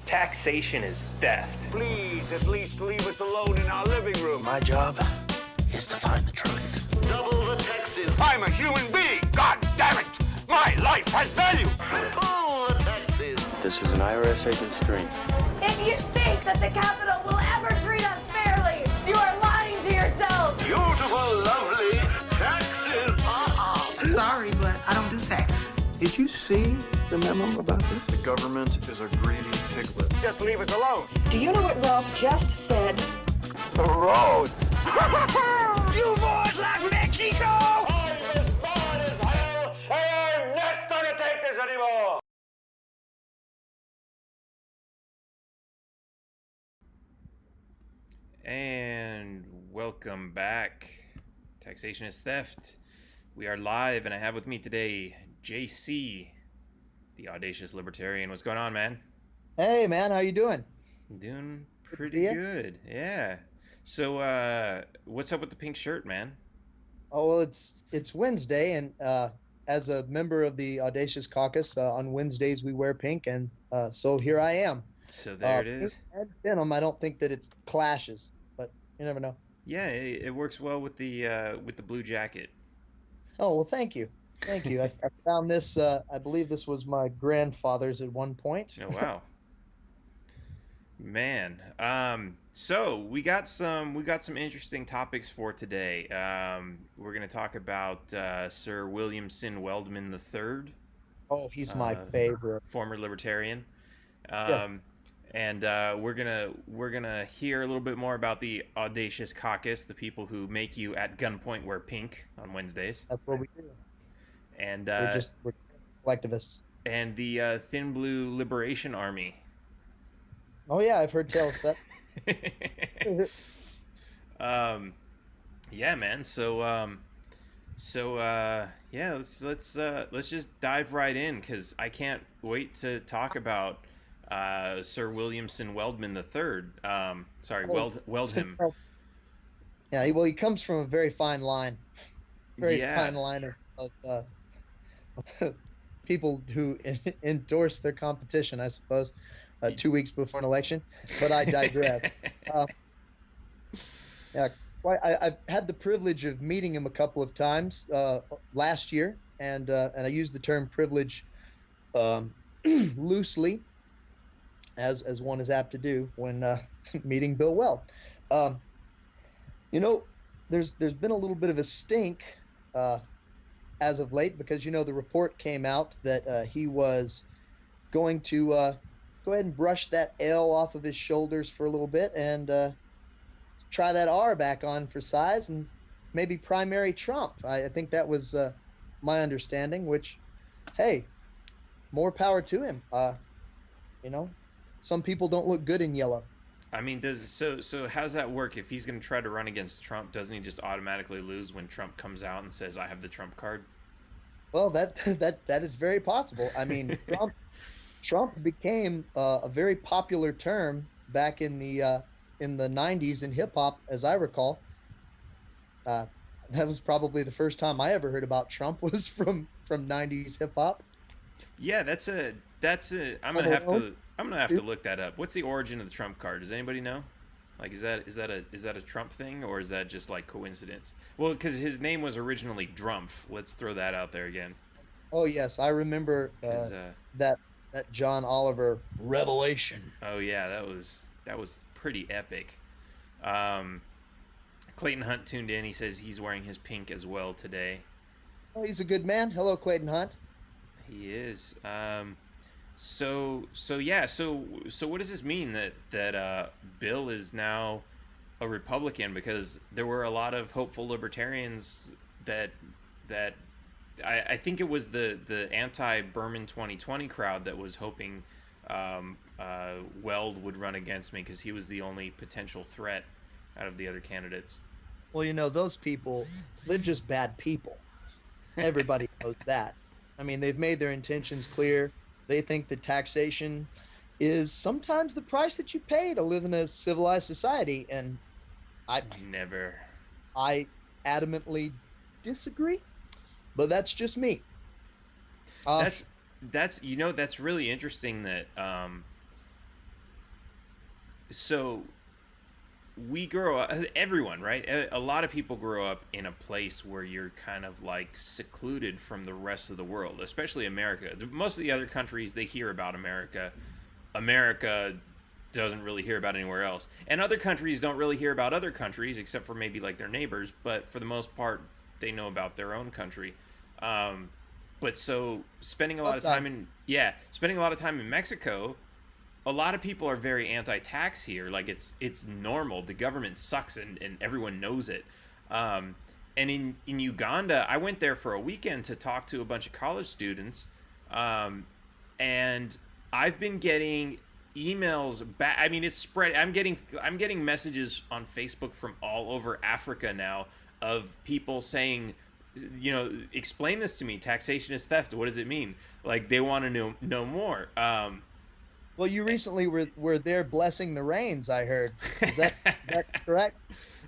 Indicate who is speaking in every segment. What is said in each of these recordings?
Speaker 1: Taxation is theft.
Speaker 2: Please, at least leave us alone in our living room.
Speaker 3: My job is to find the truth.
Speaker 2: Double the taxes. I'm a human being. God damn it! My life has value. Triple the taxes.
Speaker 3: This is an IRS agent's dream.
Speaker 4: If you think that the Capitol will ever treat us fairly, you are lying to yourself.
Speaker 2: Beautiful, lovely taxes.
Speaker 5: Sorry, but I don't do taxes.
Speaker 3: Did you see the memo about this?
Speaker 6: The government is a greedy piglet.
Speaker 2: Just leave us alone.
Speaker 7: Do you know what Ralph just said?
Speaker 2: The roads. You boys like Mexico? I'm as far as hell, and I'm not gonna take this anymore.
Speaker 1: And welcome back. Taxation is theft. We are live, and I have with me today JC, the Audacious Libertarian. What's going on, man?
Speaker 8: Hey, man, how you doing?
Speaker 1: Doing pretty good. Yeah. So, what's up with the pink shirt, man?
Speaker 8: Oh, well, it's Wednesday, and as a member of the Audacious Caucus, on Wednesdays we wear pink, and so here I am.
Speaker 1: So there it is.
Speaker 8: And denim, I don't think that it clashes, but you never know.
Speaker 1: Yeah, it works well with the blue jacket.
Speaker 8: Oh, well, thank you. Thank you. I found this, I believe this was my grandfather's at one point.
Speaker 1: Oh, wow. Man. So we got some interesting topics for today. We're going to talk about Sir Williamson Weldham III.
Speaker 8: Oh, he's my favorite.
Speaker 1: Former Libertarian.
Speaker 8: Yeah.
Speaker 1: And we're gonna hear a little bit more about the Audacious Caucus, the people who make you at gunpoint wear pink on Wednesdays.
Speaker 8: That's what we do.
Speaker 1: And
Speaker 8: we're collectivists.
Speaker 1: And the Thin Blue Liberation Army.
Speaker 8: Oh yeah, I've heard tales of that.
Speaker 1: Yeah, man. So yeah, let's just dive right in, because I can't wait to talk about Sir Williamson Weldham III. Weldham.
Speaker 8: Yeah, well, he comes from a very fine line. Fine line of people who endorse their competition, I suppose, 2 weeks before an election. But I digress. Yeah, I've had the privilege of meeting him a couple of times last year, and I use the term privilege loosely, as one is apt to do when meeting Bill Weld. You know, there's been a little bit of a stink as of late, because the report came out that he was going to go ahead and brush that L off of his shoulders for a little bit and try that R back on for size and maybe primary Trump. I think that was my understanding, which, hey, more power to him. Some people don't look good in yellow.
Speaker 1: I mean, so how's that work? If he's going to try to run against Trump, doesn't he just automatically lose when Trump comes out and says, "I have the Trump card"?
Speaker 8: Well, that is very possible. I mean, Trump became a very popular term back in the 90s in hip hop, as I recall. That was probably the first time I ever heard about Trump, was from 90s hip hop.
Speaker 1: Yeah, that's a. I'm gonna have to look that up. What's the origin of the Trump card? Does anybody know? Like, is that a Trump thing, or is that just like coincidence? Well, because his name was originally Drumpf. Let's throw that out there again.
Speaker 8: Oh yes, I remember that John Oliver revelation.
Speaker 1: Oh yeah, that was pretty epic. Clayton Hunt tuned in. He says he's wearing his pink as well today.
Speaker 8: Oh, he's a good man. Hello, Clayton Hunt.
Speaker 1: He is. So what does this mean that Bill is now a Republican? Because there were a lot of hopeful libertarians that I think it was the anti-Berman 2020 crowd that was hoping Weld would run against me, because he was the only potential threat out of the other candidates.
Speaker 8: Well, those people, they're just bad people. Everybody knows that. I mean, they've made their intentions clear. They think that taxation is sometimes the price that you pay to live in a civilized society, and I adamantly disagree, but that's just me.
Speaker 1: That's really interesting that so we grow up, everyone, right? A lot of people grow up in a place where you're kind of like secluded from the rest of the world, especially America. Most of the other countries, they hear about America. America doesn't really hear about anywhere else. And other countries don't really hear about other countries except for maybe like their neighbors, but for the most part, they know about their own country. But so spending a lot of time in Mexico, a lot of people are very anti-tax here. Like it's normal. The government sucks and everyone knows it. And in Uganda, I went there for a weekend to talk to a bunch of college students. And I've been getting emails back. I mean, it's spread. I'm getting messages on Facebook from all over Africa now of people saying, you know, explain this to me. Taxation is theft. What does it mean? Like they want to know more.
Speaker 8: Well, you recently were there blessing the rains, I heard. Is that correct?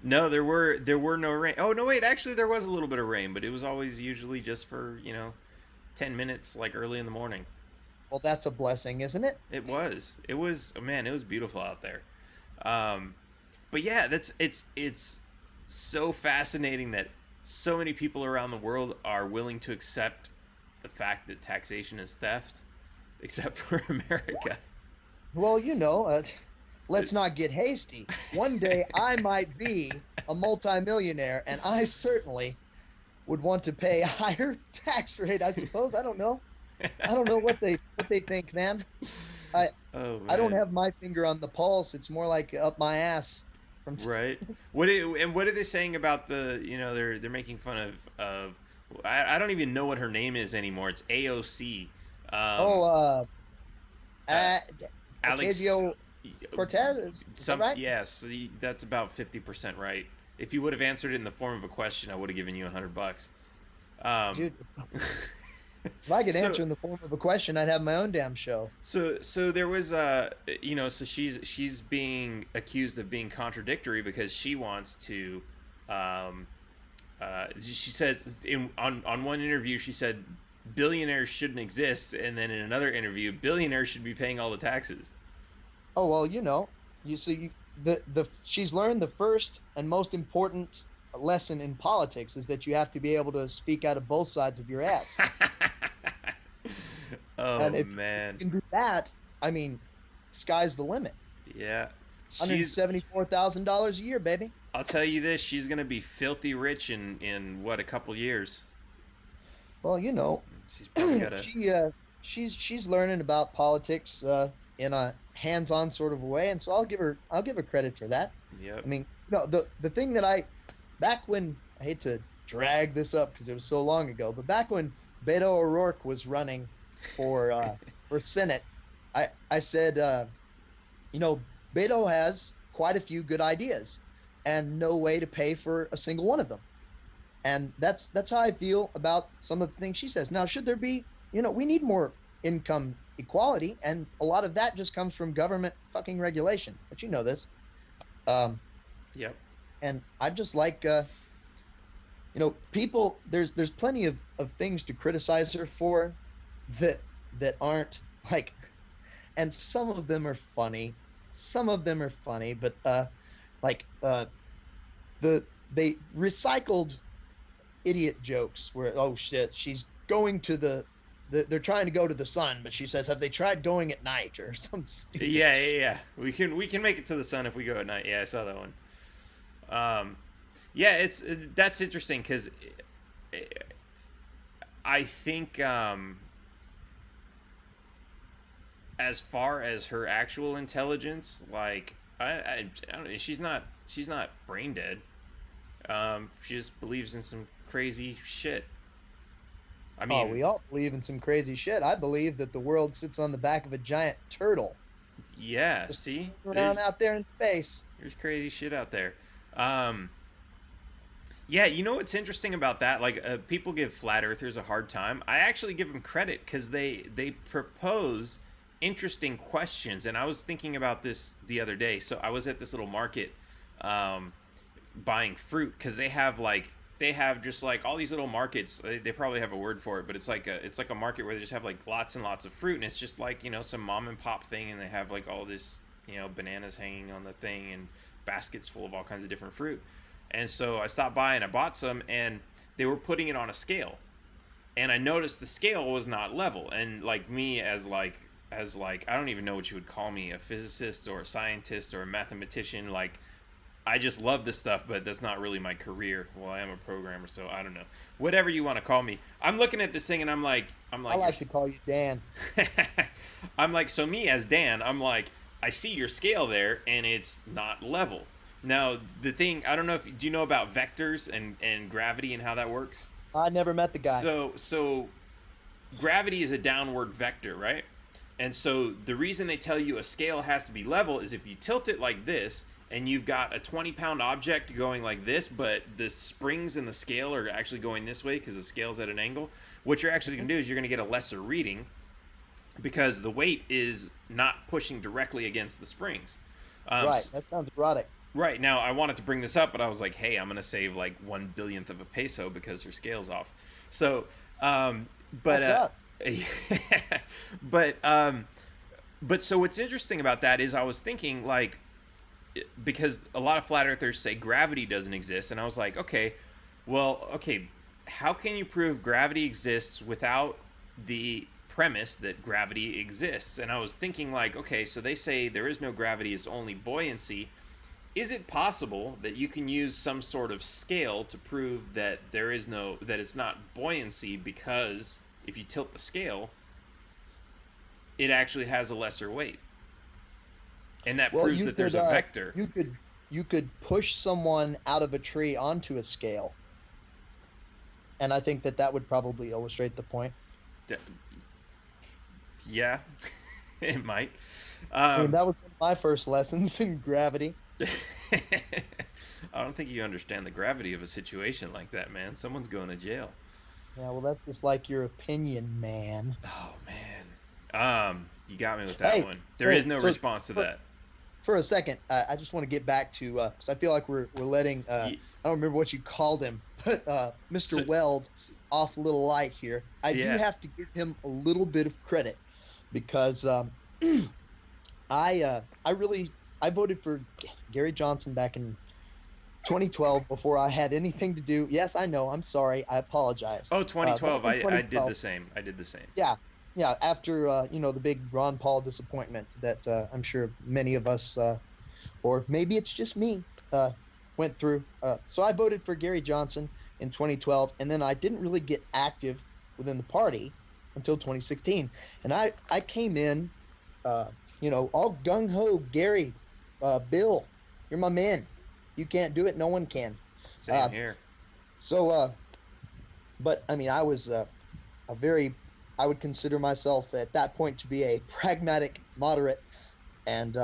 Speaker 1: No, there were no rain. Oh no, wait, actually there was a little bit of rain, but it was always usually just for, 10 minutes, like early in the morning.
Speaker 8: Well, that's a blessing, isn't it?
Speaker 1: It was, man, it was beautiful out there. But yeah, it's so fascinating that so many people around the world are willing to accept the fact that taxation is theft, except for America.
Speaker 8: Well, let's not get hasty. One day I might be a multimillionaire, and I certainly would want to pay a higher tax rate, I suppose. I don't know. I don't know what they think, man. I don't have my finger on the pulse. It's more like up my ass.
Speaker 1: Right. What are they saying about the? They're making fun of. I don't even know what her name is anymore. It's AOC. Alex
Speaker 8: Cortez. Is that right?
Speaker 1: Yes, that's about 50% right. If you would have answered it in the form of a question, I would have given you $100.
Speaker 8: Dude, if I could answer in the form of a question, I'd have my own damn show. So
Speaker 1: there was so she's being accused of being contradictory because she wants to she says on one interview she said billionaires shouldn't exist, and then in another interview billionaires should be paying all the taxes.
Speaker 8: Oh well, you see, she's learned the first and most important lesson in politics is that you have to be able to speak out of both sides of your ass.
Speaker 1: Oh,
Speaker 8: and if
Speaker 1: man,
Speaker 8: you can do that, I mean, sky's the limit.
Speaker 1: Yeah,
Speaker 8: $174,000 a year, baby.
Speaker 1: I'll tell you this: she's gonna be filthy rich in what, a couple years.
Speaker 8: Well,
Speaker 1: she's probably gotta...
Speaker 8: she's learning about politics in a hands-on sort of a way, and so I'll give her credit for that.
Speaker 1: Yeah.
Speaker 8: I mean, the thing that back when, I hate to drag this up because it was so long ago, but back when Beto O'Rourke was running for Senate, I said, Beto has quite a few good ideas and no way to pay for a single one of them. And that's how I feel about some of the things she says. Now, should there be, we need more income equality, and a lot of that just comes from government fucking regulation. But you know this.
Speaker 1: Yep.
Speaker 8: And I just like, people. There's plenty of things to criticize her for, that aren't like, and some of them are funny. But they recycled idiot jokes where, oh shit, she's going to they're trying to go to the sun, but she says, have they tried going at night, or some stupid
Speaker 1: yeah we can make it to the sun if we go at night. Yeah, I saw that one. That's interesting because I think as far as her actual intelligence, like I don't know, she's not brain dead. She just believes in some crazy shit. I mean,
Speaker 8: we all believe in some crazy shit. I believe that the world sits on the back of a giant turtle.
Speaker 1: Yeah,
Speaker 8: just
Speaker 1: see?
Speaker 8: Around out there in space.
Speaker 1: There's crazy shit out there. Yeah, you know what's interesting about that? Like, people give flat earthers a hard time. I actually give them credit because they propose interesting questions. And I was thinking about this the other day. So I was at this little market buying fruit because they have just like all these little markets. They probably have a word for it, but it's like a market where they just have like lots and lots of fruit, and it's just like, some mom and pop thing, and they have like all this bananas hanging on the thing and baskets full of all kinds of different fruit. And so I stopped by and I bought some, and they were putting it on a scale, and I noticed the scale was not level. And like me, as like I don't even know what you would call me, a physicist or a scientist or a mathematician, like I just love this stuff, but that's not really my career. Well, I am a programmer, so I don't know. Whatever you want to call me. I'm looking at this thing and I'm like
Speaker 8: I like to call you Dan.
Speaker 1: I'm like, so me as Dan, I'm like, I see your scale there and it's not level. Now, the thing, I don't know do you know about vectors and gravity and how that works?
Speaker 8: I never met the guy.
Speaker 1: So gravity is a downward vector, right? And so the reason they tell you a scale has to be level is if you tilt it like this, and you've got a 20-pound object going like this, but the springs in the scale are actually going this way because the scale's at an angle, what you're actually going to do is you're going to get a lesser reading because the weight is not pushing directly against the springs.
Speaker 8: Right, that sounds erotic.
Speaker 1: Right. Now, I wanted to bring this up, but I was like, hey, I'm going to save like 1/1000th of a peso because her scale's off. So, but so what's interesting about that is I was thinking, like, because a lot of flat earthers say gravity doesn't exist, and I was like, okay, how can you prove gravity exists without the premise that gravity exists? And I was thinking, like, okay, so they say there is no gravity, it's only buoyancy. Is it possible that you can use some sort of scale to prove that that it's not buoyancy, because if you tilt the scale, it actually has a lesser weight? And that proves that there's a vector.
Speaker 8: You could push someone out of a tree onto a scale, and I think that would probably illustrate the point.
Speaker 1: Yeah, it might.
Speaker 8: I mean, that was one of my first lessons in gravity.
Speaker 1: I don't think you understand the gravity of a situation like that, man. Someone's going to jail.
Speaker 8: Yeah, well, that's just like your opinion, man.
Speaker 1: Oh man, you got me with that one. There is no response to that.
Speaker 8: For a second, I just want to get back to because I feel like we're letting I don't remember what you called him, but Mr. Weld off a little light here. I do have to give him a little bit of credit because I voted for Gary Johnson back in 2012 before I had anything to do. Yes, I know. I'm sorry. I apologize.
Speaker 1: Oh, 2012. I did the same.
Speaker 8: Yeah. After the big Ron Paul disappointment that I'm sure many of us, or maybe it's just me, went through. So I voted for Gary Johnson in 2012, and then I didn't really get active within the party until 2016. And I came in, all gung ho. Gary, Bill, you're my man. You can't do it. No one can.
Speaker 1: Same here.
Speaker 8: So, but I mean, I was I would consider myself at that point to be a pragmatic moderate. And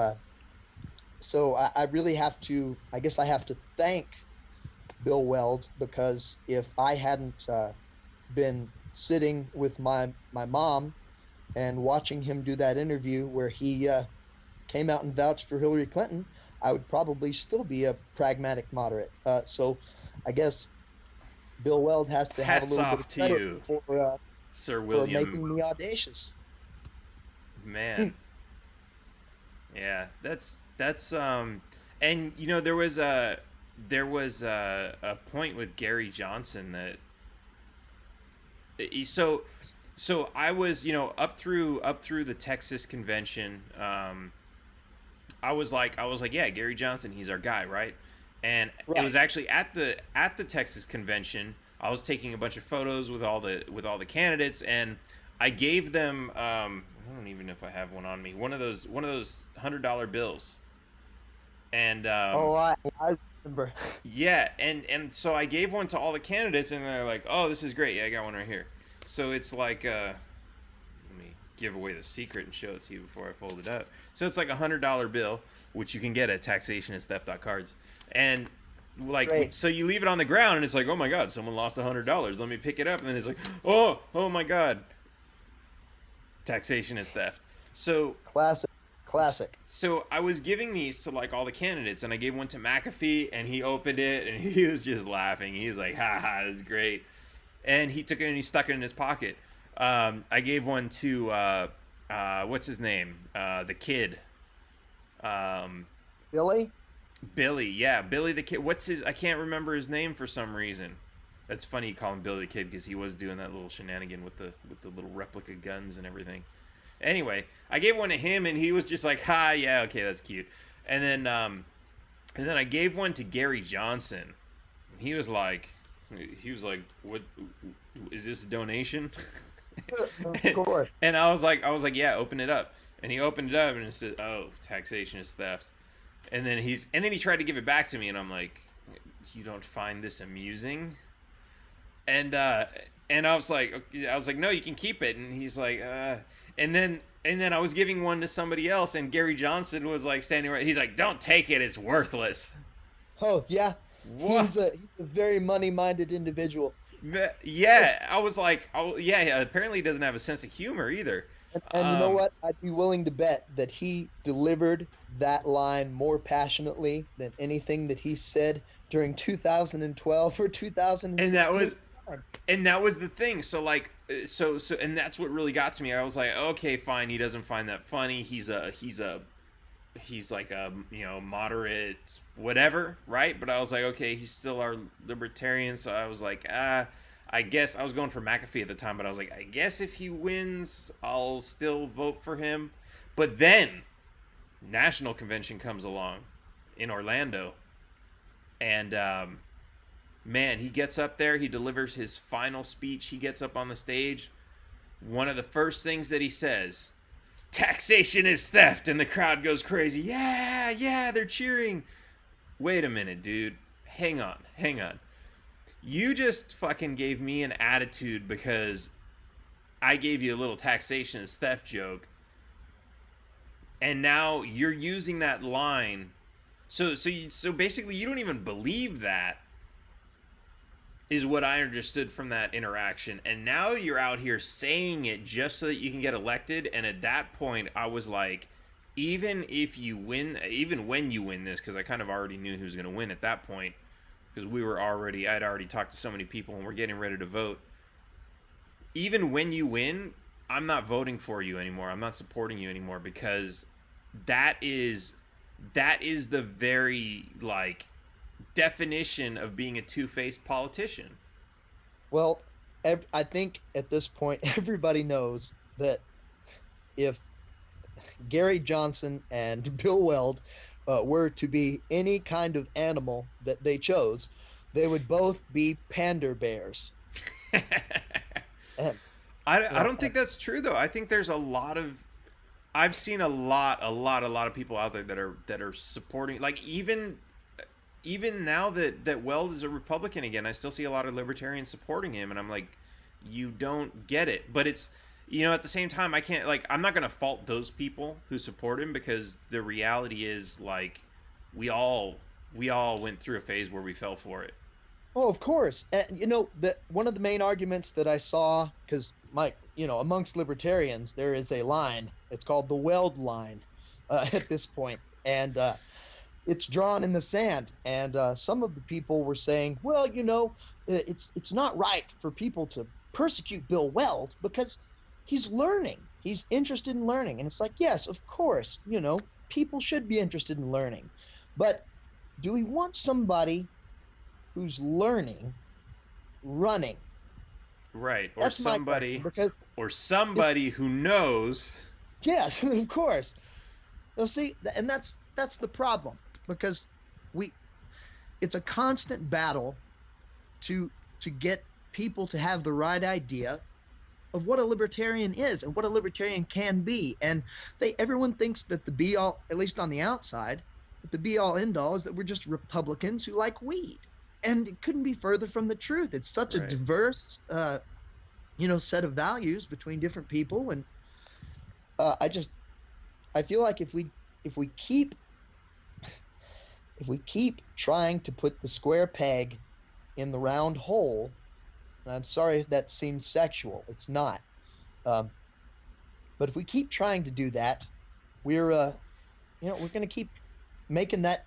Speaker 8: so I really have to, I guess I have to thank Bill Weld, because if I hadn't been sitting with my mom and watching him do that interview where he came out and vouched for Hillary Clinton, I would probably still be a pragmatic moderate. So I guess Bill Weld has to have a little bit of credit for
Speaker 1: Sir William,
Speaker 8: for making me audacious.
Speaker 1: Man. Yeah, that's and there was a point with Gary Johnson that so I was up through the Texas convention. I was like, yeah, Gary Johnson, he's our guy, right? And it was actually at the Texas convention. I was taking a bunch of photos with all the candidates, and I gave them I don't even know if I have one on me. One of those $100 bills. And
Speaker 8: I remember.
Speaker 1: Yeah, and so I gave one to all the candidates, and they're like, "Oh, this is great. Yeah, I got one right here." So it's like let me give away the secret and show it to you before I fold it up. So it's like a $100 bill, which you can get at taxationistheft.cards. And so you leave it on the ground, and it's like, oh my God, someone lost $100. Let me pick it up, and then it's like, oh my God, taxation is theft. So
Speaker 8: classic.
Speaker 1: So I was giving these to like all the candidates, and I gave one to McAfee, and he opened it, and he was just laughing. He was like, ha ha, that's great. And he took it and he stuck it in his pocket. I gave one to what's his name, the kid.
Speaker 8: Billy?
Speaker 1: Billy, yeah, Billy the Kid. What's his? I can't remember his name for some reason. That's funny you call him Billy the Kid because he was doing that little shenanigan with the little replica guns and everything. Anyway, I gave one to him and he was just like, "Ha, yeah, okay, that's cute." And then I gave one to Gary Johnson. And he was like, "What is this a donation?"
Speaker 8: Of course.
Speaker 1: And I was like, "Yeah, open it up." And he opened it up and it said, "Oh, taxation is theft." And then he tried to give it back to me and I'm like, "You don't find this amusing?" And I was like, "No, you can keep it." And he's like, and then I was giving one to somebody else and Gary Johnson was like standing right. He's like, "Don't take it. It's worthless."
Speaker 8: Oh, yeah.
Speaker 1: What?
Speaker 8: He's a very money-minded individual.
Speaker 1: Yeah, I was like, "Oh, yeah, apparently he doesn't have a sense of humor either."
Speaker 8: And you know what? I'd be willing to bet that he delivered that line more passionately than anything that he said during 2012 or 2016.
Speaker 1: And that was the thing. So like, so and that's what really got to me. I was like, okay, fine. He doesn't find that funny. He's like a, you know, moderate whatever, right? But I was like, okay, he's still our libertarian. So I was like, I guess I was going for McAfee at the time, but I was like, I guess if he wins, I'll still vote for him. But then National Convention comes along in Orlando, and man, he gets up there, he delivers his final speech, he gets up on the stage. One of the first things that he says, "Taxation is theft," and the crowd goes crazy. Yeah, they're cheering. Wait a minute, dude. Hang on. You just fucking gave me an attitude because I gave you a little taxation is theft joke. And now you're using that line. So basically you don't even believe that, is what I understood from that interaction. And now you're out here saying it just so that you can get elected. And at that point I was like, even when you win this, because I kind of already knew who was going to win at that point, because I'd already talked to so many people and we're getting ready to vote. Even when you win, I'm not voting for you anymore. I'm not supporting you anymore, because that is the very, like, definition of being a two-faced politician.
Speaker 8: Well, I think at this point everybody knows that if Gary Johnson and Bill Weld were to be any kind of animal that they chose, they would both be panda bears.
Speaker 1: I don't think that's true though. I think there's I've seen a lot of people out there that are supporting, like, even now that Weld is a Republican again, I still see a lot of libertarians supporting him, and I'm like, you don't get it. But it's, you know, at the same time, I can't, like, I'm not going to fault those people who support him, because the reality is, like, we all went through a phase where we fell for it.
Speaker 8: Oh, of course. You know, one of the main arguments that I saw, because, Mike, you know, amongst libertarians, there is a line. It's called the Weld line at this point. And it's drawn in the sand. And some of the people were saying, well, you know, it's not right for people to persecute Bill Weld because he's learning. He's interested in learning. And it's like, yes, of course, you know, people should be interested in learning. But do we want somebody who's learning running?
Speaker 1: Right. Or
Speaker 8: That's
Speaker 1: somebody who knows.
Speaker 8: Yes, of course. You'll see, and that's the problem, because it's a constant battle to get people to have the right idea of what a libertarian is and what a libertarian can be. And everyone thinks that the be all, at least on the outside, that the be all end all is that we're just Republicans who like weed. And it couldn't be further from the truth. It's such a diverse, set of values between different people. And I feel like if we keep trying to put the square peg in the round hole, and I'm sorry if that seems sexual, it's not. But if we keep trying to do that, we're going to keep making that,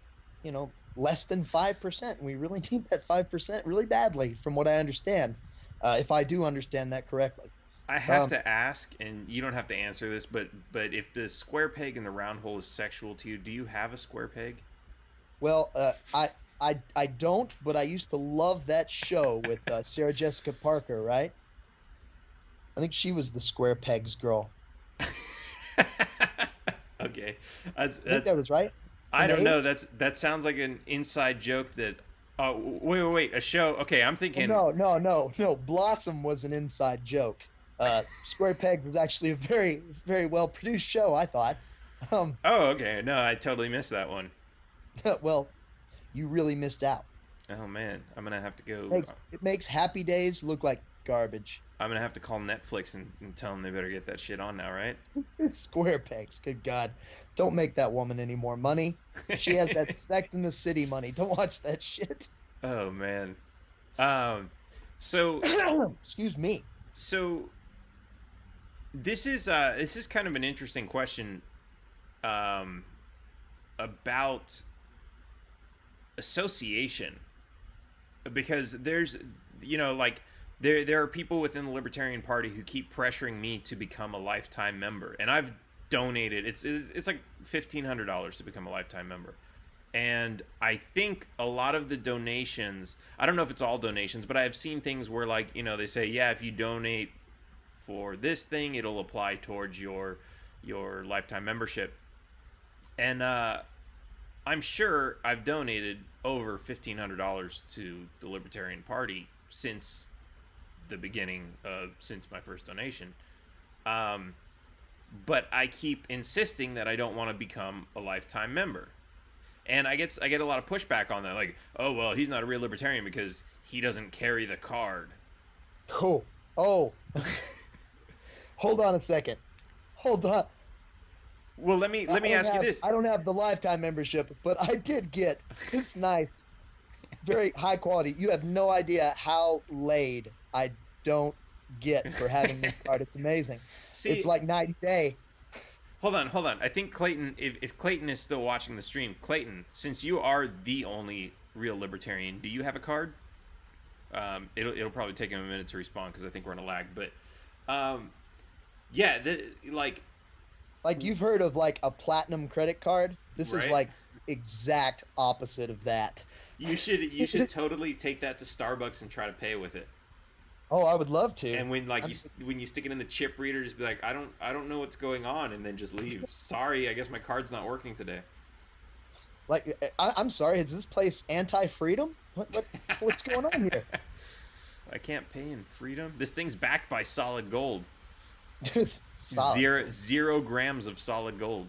Speaker 8: less than 5%. We really need that 5% really badly, from what I understand, if I do understand that correctly.
Speaker 1: I have to ask, and you don't have to answer this, but if the square peg in the round hole is sexual to you, do you have a square peg?
Speaker 8: Well, I don't, but I used to love that show with Sarah Jessica Parker, right? I think she was the square pegs girl.
Speaker 1: Okay,
Speaker 8: I think that was right.
Speaker 1: I don't know. That sounds like an inside joke that. Oh, wait, a show. Okay, I'm thinking.
Speaker 8: No. Blossom was an inside joke. Square Pegs was actually a very, very well produced show, I thought.
Speaker 1: Oh, okay. No, I totally missed that one.
Speaker 8: Well, you really missed out.
Speaker 1: Oh man, I'm gonna have to go.
Speaker 8: It makes Happy Days look like garbage.
Speaker 1: I'm gonna have to call Netflix and tell them they better get that shit on now, right?
Speaker 8: Square Pegs, good God. Don't make that woman any more money. She has that Sex in the City money. Don't watch that shit.
Speaker 1: Oh man. So
Speaker 8: excuse me.
Speaker 1: So this is kind of an interesting question about association, because there's, like, there are people within the Libertarian Party who keep pressuring me to become a lifetime member, and I've donated. It's like $1,500 to become a lifetime member, and I think a lot of the donations, I don't know if it's all donations, but I have seen things where, like, they say, yeah, if you donate for this thing, it'll apply towards your lifetime membership, and I'm sure I've donated over $1,500 to the Libertarian Party since the beginning, since my first donation. But I keep insisting that I don't want to become a lifetime member. And I get a lot of pushback on that. Like, oh, well, he's not a real libertarian because he doesn't carry the card.
Speaker 8: Oh. Hold on a second. Hold on.
Speaker 1: Well, let me ask you this.
Speaker 8: I don't have the lifetime membership, but I did get this nice, very high quality. You have no idea how laid I don't get for having this card. It's amazing.
Speaker 1: See,
Speaker 8: it's like night and day.
Speaker 1: Hold on. I think Clayton, if Clayton is still watching the stream, Clayton, since you are the only real libertarian, do you have a card? It'll probably take him a minute to respond because I think we're in a lag. But yeah,
Speaker 8: like you've heard of like a platinum credit card. This
Speaker 1: right?
Speaker 8: is like exact opposite of that.
Speaker 1: You should totally take that to Starbucks and try to pay with it.
Speaker 8: Oh, I would love to.
Speaker 1: And when you stick it in the chip reader, just be like, I don't know what's going on, and then just leave. Sorry, I guess my card's not working today.
Speaker 8: Like, I'm sorry, is this place anti-freedom? What's going on here?
Speaker 1: I can't pay in freedom. This thing's backed by solid gold.
Speaker 8: Solid.
Speaker 1: 0 grams of solid gold.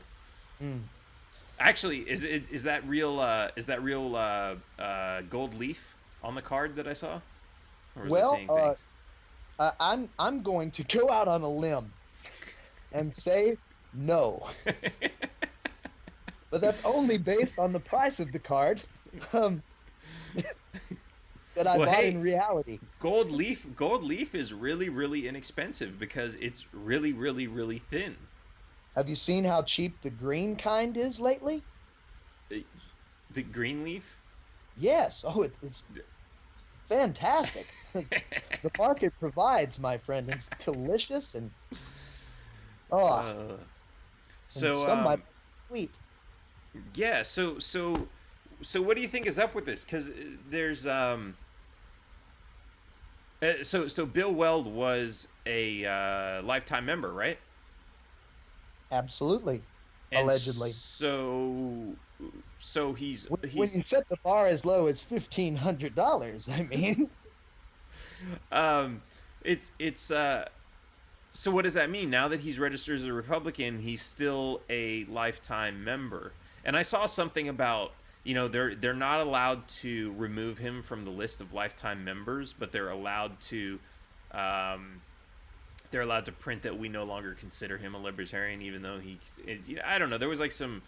Speaker 8: Mm.
Speaker 1: Actually, is that real gold leaf on the card that I saw? Or was it saying things?
Speaker 8: I'm going to go out on a limb and say no. But that's only based on the price of the card that I bought in reality.
Speaker 1: Gold leaf is really, really inexpensive because it's really, really, really thin.
Speaker 8: Have you seen how cheap the green kind is lately?
Speaker 1: The green leaf?
Speaker 8: Yes. Oh, it's fantastic. The market provides, my friend. It's delicious and
Speaker 1: so
Speaker 8: some might be sweet.
Speaker 1: Yeah. So what do you think is up with this? Because there's so Bill Weld was a lifetime member, right?
Speaker 8: Absolutely.
Speaker 1: And
Speaker 8: allegedly.
Speaker 1: So he's
Speaker 8: when you set the bar as low as $1,500, I mean.
Speaker 1: So what does that mean? Now that he's registered as a Republican, he's still a lifetime member. And I saw something about, they're not allowed to remove him from the list of lifetime members, but they're allowed to print that we no longer consider him a libertarian, even though he is, I don't know. There was like some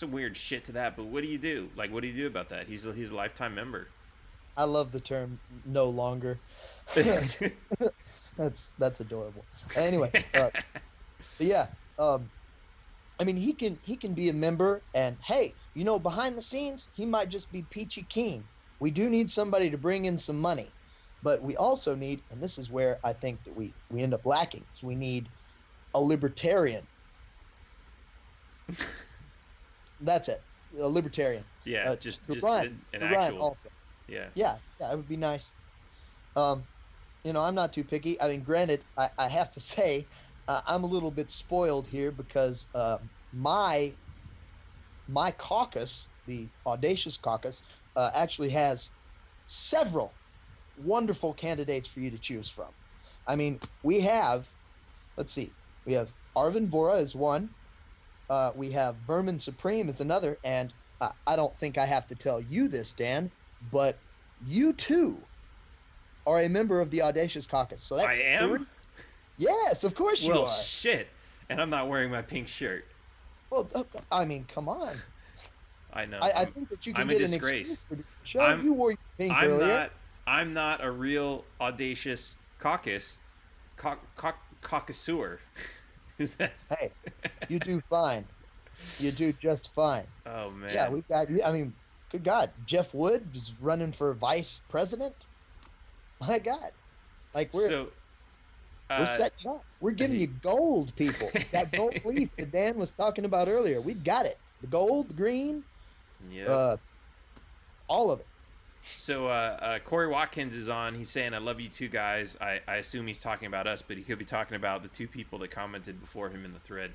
Speaker 1: weird shit to that, but what do you do? Like, what do you do about that? He's a lifetime member.
Speaker 8: I love the term "no longer." That's adorable. Anyway, but yeah, I mean, he can be a member, and hey, behind the scenes, he might just be peachy keen. We do need somebody to bring in some money. But we also need, and this is where I think that we end up lacking, is we need a libertarian. That's it, a libertarian.
Speaker 1: Yeah, just
Speaker 8: run,
Speaker 1: an
Speaker 8: to run
Speaker 1: actual.
Speaker 8: also.
Speaker 1: Yeah.
Speaker 8: Yeah, it would be nice. I'm not too picky. I mean, granted, I have to say, I'm a little bit spoiled here because my caucus, the Audacious Caucus, actually has several wonderful candidates for you to choose from. I mean, we have, let's see, we have Arvin Vora is one. We have Vermin Supreme is another, and I don't think I have to tell you this, Dan, but you too are a member of the Audacious Caucus. So that's
Speaker 1: I am?
Speaker 8: 3. Yes, of course you
Speaker 1: Well,
Speaker 8: are.
Speaker 1: shit. And I'm not wearing my pink shirt.
Speaker 8: Well, I mean, come on.
Speaker 1: I know.
Speaker 8: I think that you can
Speaker 1: I'm a
Speaker 8: get an
Speaker 1: disgrace.
Speaker 8: excuse for the show. You wore your pink earlier.
Speaker 1: I'm not a real Audacious Caucus. Caucusuer. Is that?
Speaker 8: Hey, you do fine. You do just fine.
Speaker 1: Oh, man.
Speaker 8: Yeah, we've got, I mean, good God. Jeff Wood is running for vice president. My God. Like, we're setting up. We're giving you gold, people. That gold leaf that Dan was talking about earlier. We've got it. The gold, the green, all of it.
Speaker 1: So Corey Watkins is on. He's saying, I love you two guys. I assume he's talking about us, but he could be talking about the 2 people that commented before him in the thread.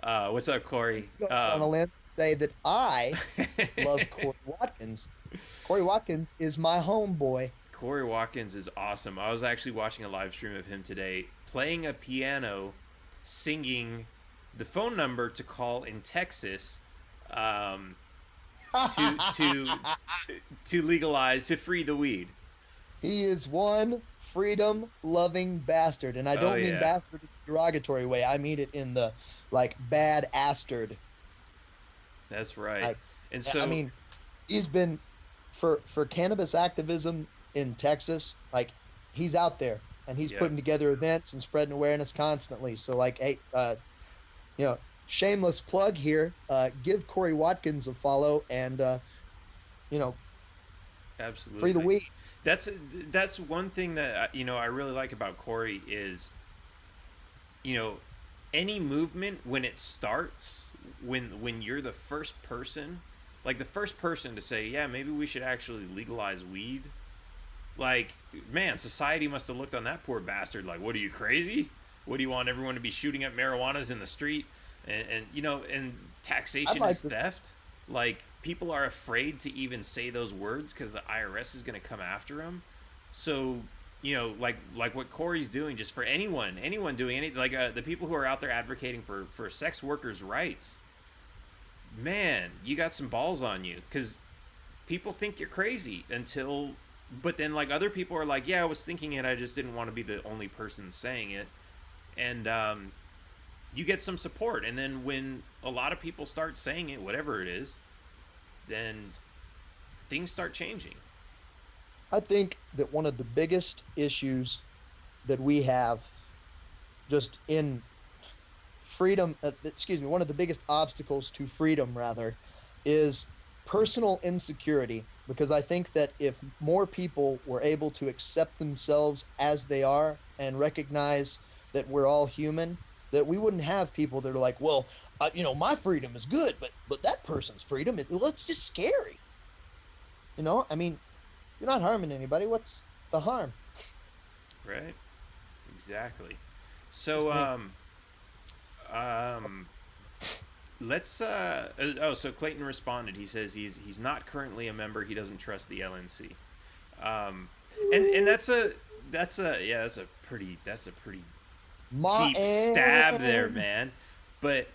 Speaker 1: What's up, Corey?
Speaker 8: On a limb, say that I love Corey Watkins. Corey Watkins is my homeboy.
Speaker 1: Corey Watkins is awesome. I was actually watching a live stream of him today, playing a piano, singing the phone number to call in Texas, to legalize, to free the weed.
Speaker 8: He is one freedom-loving bastard, and I don't mean bastard in a derogatory way. I mean it in the bad astard.
Speaker 1: That's right. And so
Speaker 8: I mean, he's been for cannabis activism in Texas. He's out there and he's putting together events and spreading awareness constantly. So hey, shameless plug here. Give Corey Watkins a follow and
Speaker 1: absolutely
Speaker 8: free the weed.
Speaker 1: That's one thing that I really like about Corey is any movement when it starts, when you're the first person, the first person to say, yeah, maybe we should actually legalize weed. Man, society must have looked on that poor bastard what are you, crazy? What do you want everyone to be shooting up marijuanas in the street? And taxation is theft. People are afraid to even say those words because the IRS is going to come after them. So, like what Corey's doing, just for anyone doing anything, the people who are out there advocating for sex workers' rights, man, you got some balls on you, because people think you're crazy but then other people are yeah, I was thinking it, I just didn't want to be the only person saying it. And you get some support, and then when a lot of people start saying it, whatever it is, then things start changing.
Speaker 8: I think that one of the biggest issues that we have just in freedom, one of the biggest obstacles to freedom, rather, is personal insecurity. Because I think that if more people were able to accept themselves as they are and recognize that we're all human, that we wouldn't have people that are well, my freedom is good, but that person's freedom is, it's just scary. I mean, if you're not harming anybody, what's the harm?
Speaker 1: Right. Exactly. So, let's so Clayton responded. He says he's not currently a member. He doesn't trust the LNC. And that's a pretty deep stab there, man. But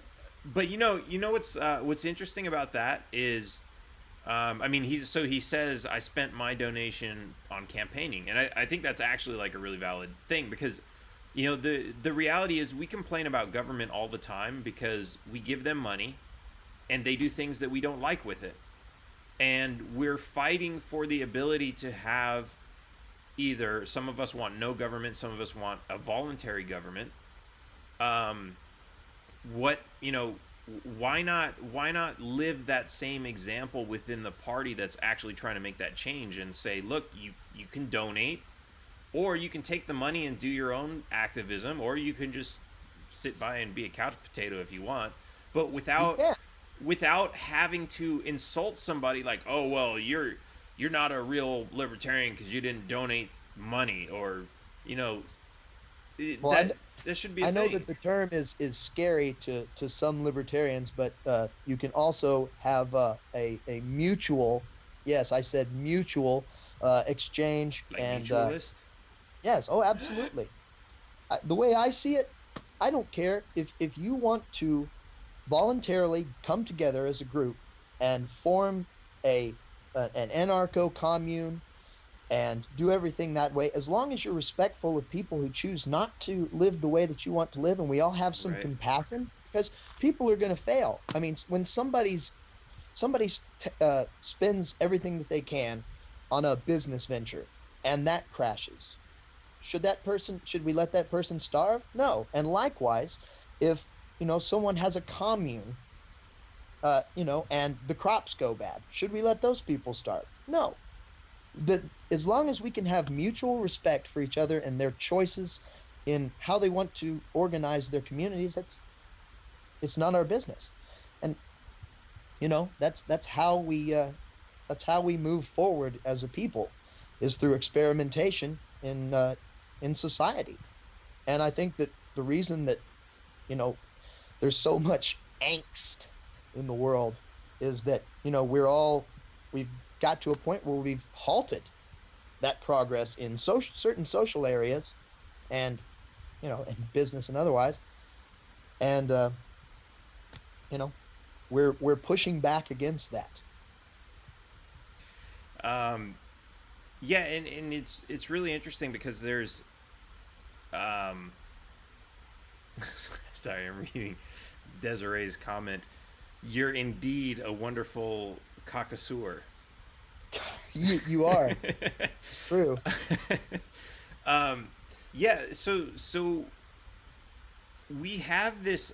Speaker 1: what's interesting about that is, he says I spent my donation on campaigning, and I think that's actually a really valid thing, because the reality is we complain about government all the time because we give them money and they do things that we don't like with it, and we're fighting for the ability to have either, some of us want no government, some of us want a voluntary government. Why not live that same example within the party that's actually trying to make that change, and say, look, you can donate, or you can take the money and do your own activism, or you can just sit by and be a couch potato if you want, but without having to insult somebody like, oh well, you're not a real libertarian because you didn't donate money, or that should be a
Speaker 8: I know
Speaker 1: thing.
Speaker 8: that the term is scary to some libertarians, but you can also have a mutual, yes, I said mutual, exchange,
Speaker 1: Like
Speaker 8: and
Speaker 1: mutualist.
Speaker 8: yes, oh, absolutely. The way I see it, I don't care if you want to voluntarily come together as a group and form an anarcho commune and do everything that way, as long as you're respectful of people who choose not to live the way that you want to live, and we all have some
Speaker 1: Right.
Speaker 8: compassion, because people are going to fail. I mean, when somebody spends everything that they can on a business venture and that crashes, should we let that person starve? No. And likewise, if someone has a commune, and the crops go bad, should we let those people starve? No. As long as we can have mutual respect for each other and their choices in how they want to organize their communities, it's not our business. And that's how we move forward as a people, is through experimentation in society. And I think that the reason that there's so much angst in the world is that we've got to a point where we've halted that progress in certain social areas, and in business and otherwise, and we're pushing back against that.
Speaker 1: Yeah, and it's really interesting because there's sorry, I'm reading Desiree's comment. You're indeed a wonderful caucuseur.
Speaker 8: You are. It's true.
Speaker 1: Yeah, so we have this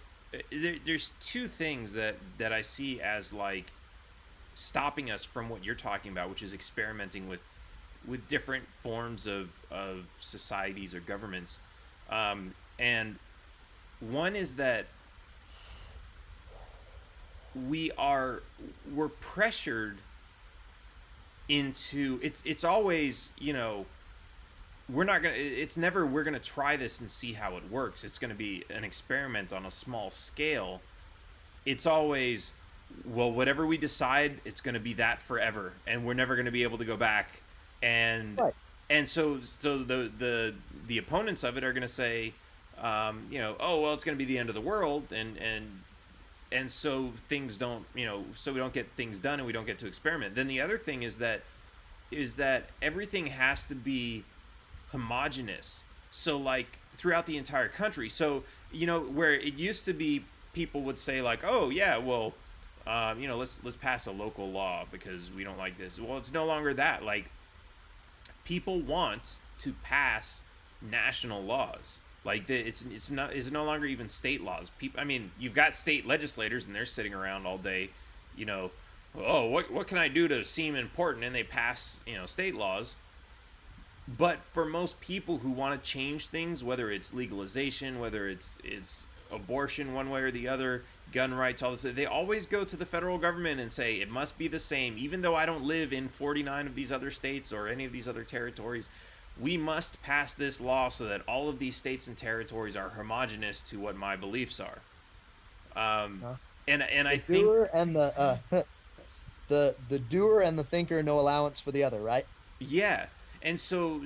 Speaker 1: there's two things that I see as like stopping us from what you're talking about, which is experimenting with different forms of societies or governments. And one is that we're pressured into it's always we're gonna try this and see how it works. It's gonna be an experiment on a small scale. It's always, well, whatever we decide, it's gonna be that forever, and we're never gonna be able to go back. And
Speaker 8: Right.
Speaker 1: and so the opponents of it are gonna say, oh well, it's gonna be the end of the world, and so things don't, so we don't get things done and we don't get to experiment. Then the other thing is that everything has to be homogenous. So like throughout the entire country. So, where it used to be, people would say like, oh yeah, well, let's pass a local law because we don't like this. Well, it's no longer that. Like, people want to pass national laws. Like it's no longer even state laws. People, I mean, you've got state legislators and they're sitting around all day, oh, what can I do to seem important? And they pass, state laws. But for most people who want to change things, whether it's legalization, whether it's abortion one way or the other, gun rights, all this, they always go to the federal government and say it must be the same, even though I don't live in 49 of these other states or any of these other territories. We must pass this law so that all of these states and territories are homogenous to what my beliefs are. And I think
Speaker 8: doer and the doer and the thinker, no allowance for the other, right?
Speaker 1: yeah. And so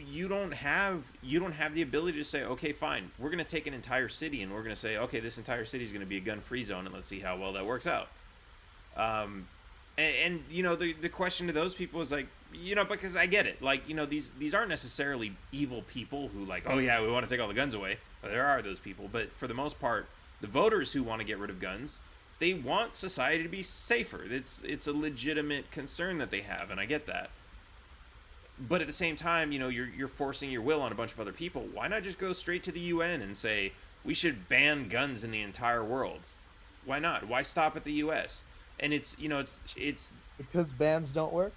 Speaker 1: you don't have the ability to say, okay, fine, we're going to take an entire city and we're going to say, okay, this entire city is going to be a gun-free zone, and let's see how well that works out. And the question to those people is like, because I get it, like, these aren't necessarily evil people who like, oh yeah, we want to take all the guns away. Well, there are those people, but for the most part, the voters who want to get rid of guns, they want society to be safer. It's a legitimate concern that they have, and I get that. But at the same time, you're forcing your will on a bunch of other people. Why not just go straight to the UN and say we should ban guns in the entire world? Why not? Why stop at the US? And it's
Speaker 8: because bans don't work.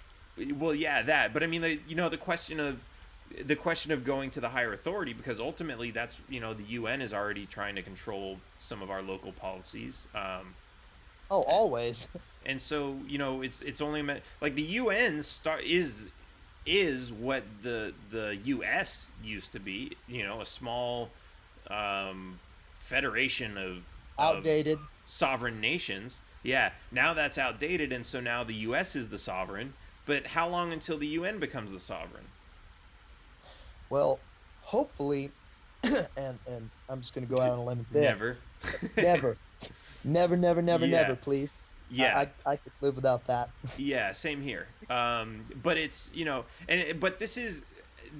Speaker 1: Well, yeah, that. But I mean, the question of the question of going to the higher authority, because ultimately that's, you know, the UN is already trying to control some of our local policies.
Speaker 8: Oh, always.
Speaker 1: And so, you know, it's only meant, like, the UN is what the US used to be, you know, a small federation of
Speaker 8: Outdated.
Speaker 1: sovereign nations. Yeah, now that's outdated, and so now the US is the sovereign. But how long until the UN becomes the sovereign?
Speaker 8: Well, hopefully, and I'm just going to go out on a limb and say it.
Speaker 1: Never.
Speaker 8: Never. Never,
Speaker 1: Yeah.
Speaker 8: never, please.
Speaker 1: Yeah.
Speaker 8: I could live without that.
Speaker 1: Yeah, same here. But it's, you know, but this is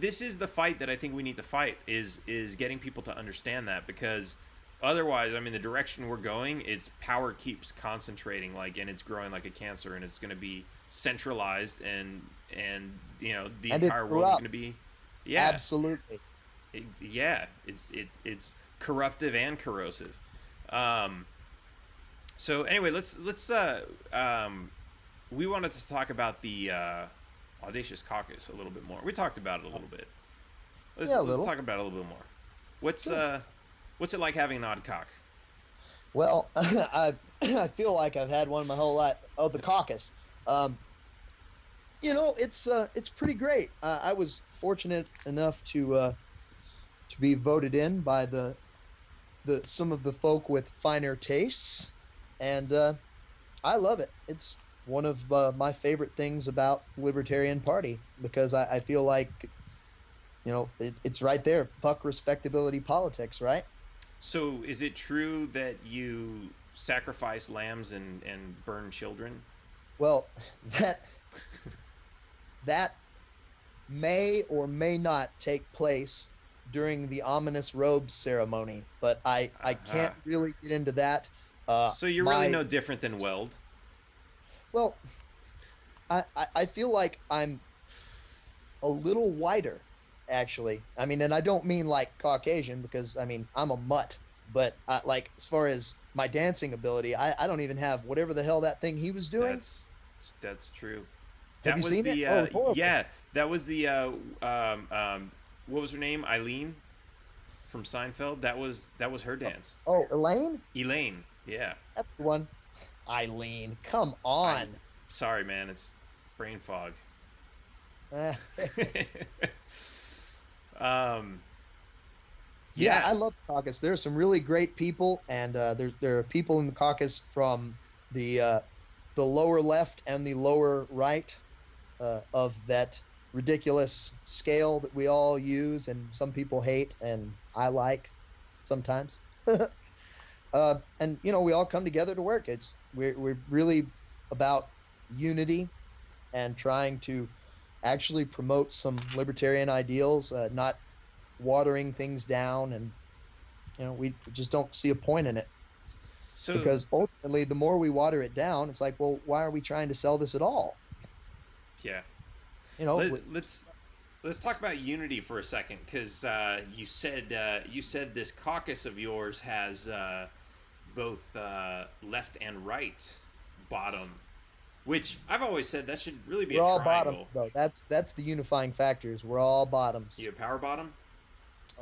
Speaker 1: the fight that I think we need to fight, is getting people to understand that, because otherwise, I mean, the direction we're going, it's power keeps concentrating, like, and it's growing like a cancer, and it's going to be centralized, and you know, the
Speaker 8: And
Speaker 1: entire
Speaker 8: it
Speaker 1: world is going to
Speaker 8: corrupts.
Speaker 1: be, yeah,
Speaker 8: Absolutely.
Speaker 1: it's corruptive and corrosive. So anyway, let's we wanted to talk about the Audacious Caucus a little bit more. We talked about it a little bit. Let's talk about it a little bit more. What's it like having an Aud Cauc?
Speaker 8: Well, I feel like I've had one my whole life. Oh, the caucus. You know, it's pretty great. I was fortunate enough to be voted in by some of the folk with finer tastes, and I love it. It's one of my favorite things about Libertarian Party, because I feel like, you know, it's right there. Fuck respectability politics, right?
Speaker 1: So is it true that you sacrifice lambs and burn children?
Speaker 8: Well, that may or may not take place during the ominous robes ceremony, but I can't really get into that.
Speaker 1: So you're really no different than Weld.
Speaker 8: Well, I feel like I'm a little whiter, actually. I mean, and I don't mean like Caucasian, because I mean, I'm a mutt, but like, as far as my dancing ability, I don't even have whatever the hell that thing he was doing.
Speaker 1: That's true.
Speaker 8: Have you seen it? Oh, it's horrible.
Speaker 1: Yeah, that was the what was her name? Eileen from Seinfeld. That was her dance.
Speaker 8: Oh, Elaine?
Speaker 1: Elaine. Yeah.
Speaker 8: That's the one. Eileen, come on.
Speaker 1: Sorry, man. It's brain fog.
Speaker 8: Yeah, I love the caucus. There are some really great people, and there are people in the caucus from the lower left and the lower right of that ridiculous scale that we all use, and some people hate, and I like sometimes. And you know, we all come together to work. We're really about unity and trying to actually promote some libertarian ideals, not watering things down, and you know, we just don't see a point in it. So, because ultimately, the more we water it down, it's like, well, why are we trying to sell this at all?
Speaker 1: Yeah.
Speaker 8: You know,
Speaker 1: let's talk about unity for a second, because you said this caucus of yours has both left and right bottom, which I've always said that should really be a triangle. We're all bottoms,
Speaker 8: though. That's the unifying factor. Is we're all bottoms.
Speaker 1: You a power bottom?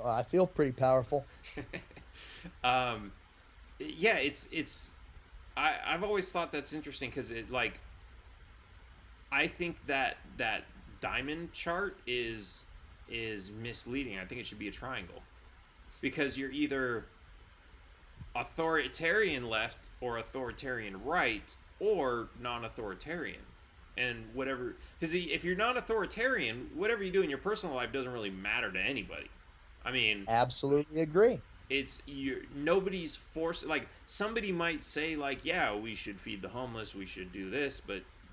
Speaker 8: I feel pretty powerful.
Speaker 1: Yeah, I've always thought that's interesting, because it, like, I think that diamond chart is misleading. I think it should be a triangle, because you're either authoritarian left or authoritarian right or non-authoritarian, and whatever, because if you're non-authoritarian, whatever you do in your personal life doesn't really matter to anybody. I mean,
Speaker 8: absolutely agree.
Speaker 1: Nobody's forced. Like, somebody might say, like, yeah, we should feed the homeless, we should do this,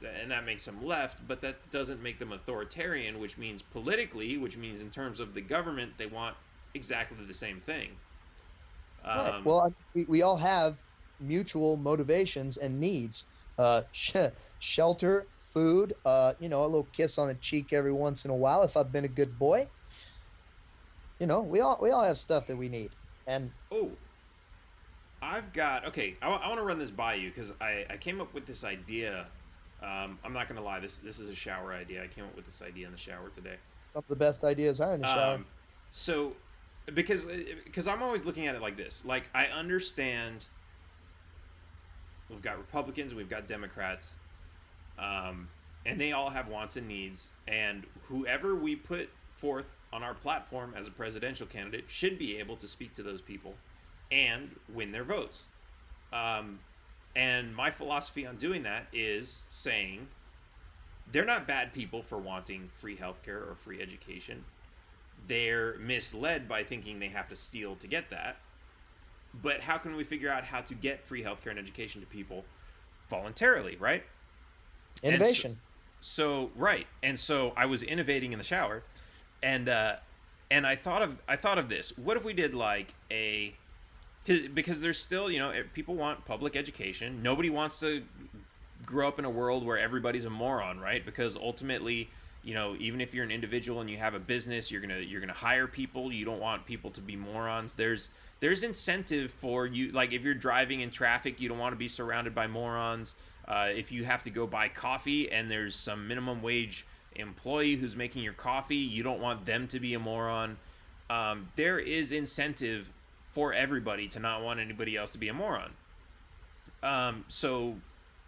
Speaker 1: and that makes them left, but that doesn't make them authoritarian, which means politically, which means in terms of the government, they want exactly the same thing.
Speaker 8: Right. Well, we all have mutual motivations and needs. Shelter, food, you know, a little kiss on the cheek every once in a while if I've been a good boy. You know, we all have stuff that we need. And
Speaker 1: I've got, okay, I want to run this by you, because I came up with this idea. I'm not going to lie, this is a shower idea. I came up with this idea in the shower today.
Speaker 8: Some of the best ideas are in the shower.
Speaker 1: So, because I'm always looking at it like this. Like, I understand we've got Republicans, we've got Democrats, and they all have wants and needs. And whoever we put forth on our platform as a presidential candidate should be able to speak to those people and win their votes. And my philosophy on doing that is saying they're not bad people for wanting free healthcare or free education. They're misled by thinking they have to steal to get that. But how can we figure out how to get free healthcare and education to people voluntarily, right?
Speaker 8: Innovation.
Speaker 1: So right. And so I was innovating in the shower, and I thought of this. What if we did like because there's still, people want public education. Nobody wants to grow up in a world where everybody's a moron, right? Because ultimately, even if you're an individual and you have a business, you're gonna hire people. You don't want people to be morons. There's incentive for you. Like, if you're driving in traffic, you don't want to be surrounded by morons. If you have to go buy coffee and there's some minimum wage employee who's making your coffee, you don't want them to be a moron. There is incentive for everybody to not want anybody else to be a moron. So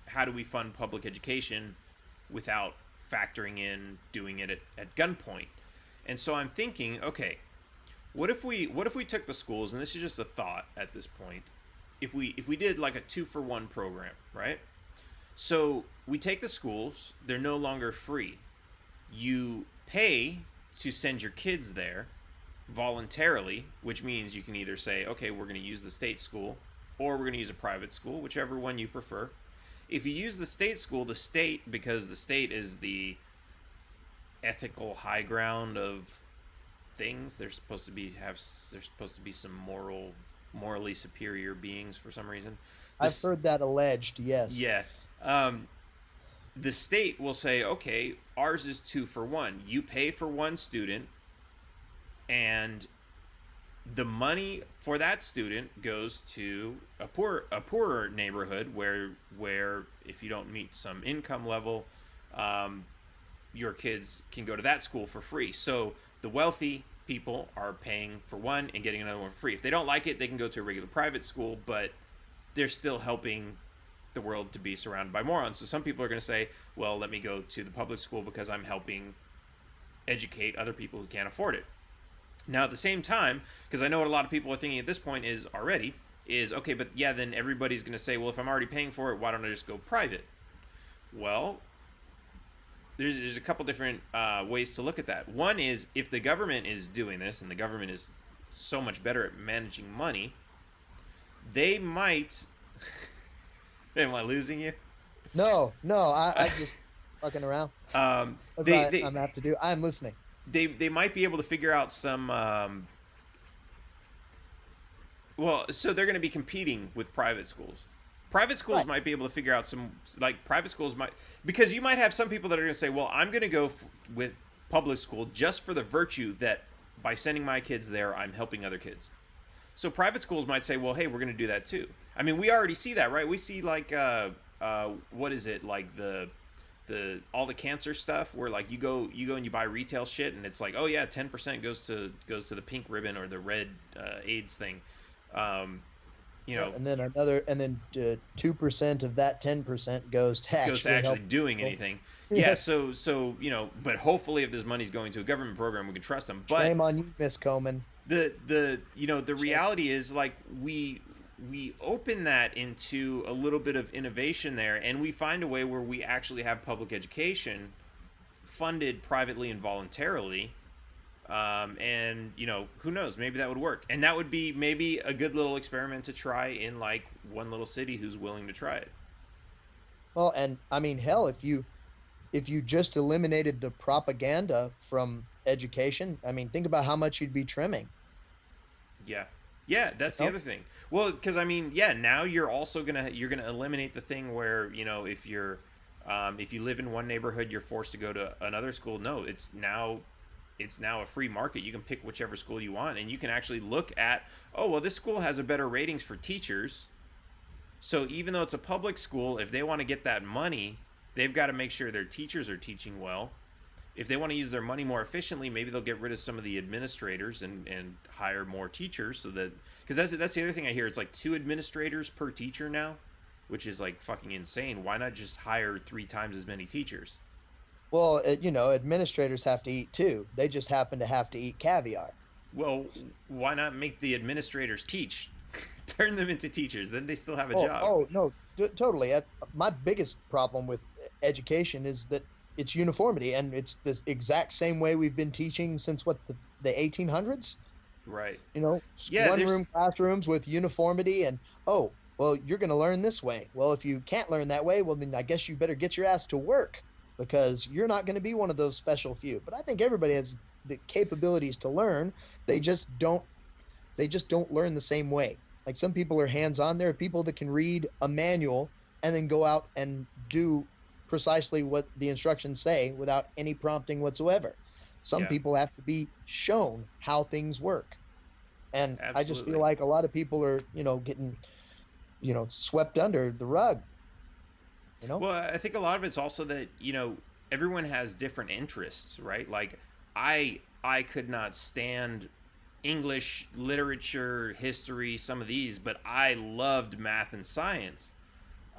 Speaker 1: how do we fund public education without factoring in doing it at gunpoint? And so I'm thinking, okay, what if we took the schools, and this is just a thought at this point, if we did like a 2-for-1 program, right? So we take the schools, they're no longer free. You pay to send your kids there voluntarily, which means you can either say, okay, we're going to use the state school, or we're going to use a private school, whichever one you prefer. If you use the state school, because the state is the ethical high ground of things, they're supposed to be some morally superior beings for some reason.
Speaker 8: I've heard that alleged, yes.
Speaker 1: Yeah. The state will say, okay, ours is 2-for-1. You pay for one student, and the money for that student goes to a poorer neighborhood where if you don't meet some income level, your kids can go to that school for free. So the wealthy people are paying for one and getting another one for free. If they don't like it, they can go to a regular private school, but they're still helping the world to be surrounded by morons. So some people are going to say, well, let me go to the public school because I'm helping educate other people who can't afford it. Now, at the same time, because I know what a lot of people are thinking at this point is, okay, but yeah, then everybody's going to say, well, if I'm already paying for it, why don't I just go private? Well, there's a couple different ways to look at that. One is, if the government is doing this, and the government is so much better at managing money, they might... Am I losing you?
Speaker 8: No, I just fucking around. I'm have to do. I'm listening.
Speaker 1: They might be able to figure out some. Well, so they're going to be competing with private schools. Private schools
Speaker 8: Right.
Speaker 1: might be able to figure out some, like, private schools might, because you might have some people that are going to say, well, I'm going to go with public school just for the virtue that by sending my kids there, I'm helping other kids. So private schools might say, well, hey, we're going to do that too. I mean, we already see that, right? We see like, what is it, like the all the cancer stuff where like you go and you buy retail shit and it's like, oh yeah, 10% goes to the pink ribbon or the red AIDS thing. And
Speaker 8: then 2% of that 10% goes to actually
Speaker 1: doing anything. Yeah. So but hopefully if this money's going to a government program, we can trust them. But
Speaker 8: shame on you, Miss Coleman.
Speaker 1: The reality is, like, we open that into a little bit of innovation there, and we find a way where we actually have public education funded privately and voluntarily. And who knows, maybe that would work, and that would be maybe a good little experiment to try in like one little city who's willing to try it.
Speaker 8: Well, and I mean, hell, if you just eliminated the propaganda from education, I mean, think about how much you'd be trimming. Yeah, that's the other thing. Well, because I mean, yeah, now you're also gonna eliminate the thing where if you live in one neighborhood, you're forced to go to another school. No, it's now a free market. You can pick whichever school you want, and you can actually look at, oh, well, this school has a better ratings for teachers. So even though it's a public school, if they want to get that money, they've got to make sure their teachers are teaching well.
Speaker 1: if they want to use their money more efficiently, maybe they'll get rid of some of the administrators and hire more teachers, so that, because that's the other thing I hear. It's like 2 administrators per teacher now, which is like fucking insane. Why not just hire 3 times as many teachers?
Speaker 8: Well, administrators have to eat too. They just happen to have to eat caviar.
Speaker 1: Well, why not make the administrators teach? Turn them into teachers. Then they still have a job.
Speaker 8: Oh, no, totally. My biggest problem with education is that it's uniformity, and it's the exact same way we've been teaching since the 1800s.
Speaker 1: Right.
Speaker 8: Yeah, one-room classrooms with uniformity, and well, you're going to learn this way. Well, if you can't learn that way, well, then I guess you better get your ass to work, because you're not going to be one of those special few. But I think everybody has the capabilities to learn. They just don't learn the same way. Like, some people are hands-on. There are people that can read a manual and then go out and do precisely what the instructions say without any prompting whatsoever. Some people have to be shown how things work. And
Speaker 1: Absolutely.
Speaker 8: I just feel like a lot of people are, getting, swept under the rug.
Speaker 1: Well, I think a lot of it's also that, everyone has different interests, right? Like, I could not stand English, literature, history, some of these, but I loved math and science.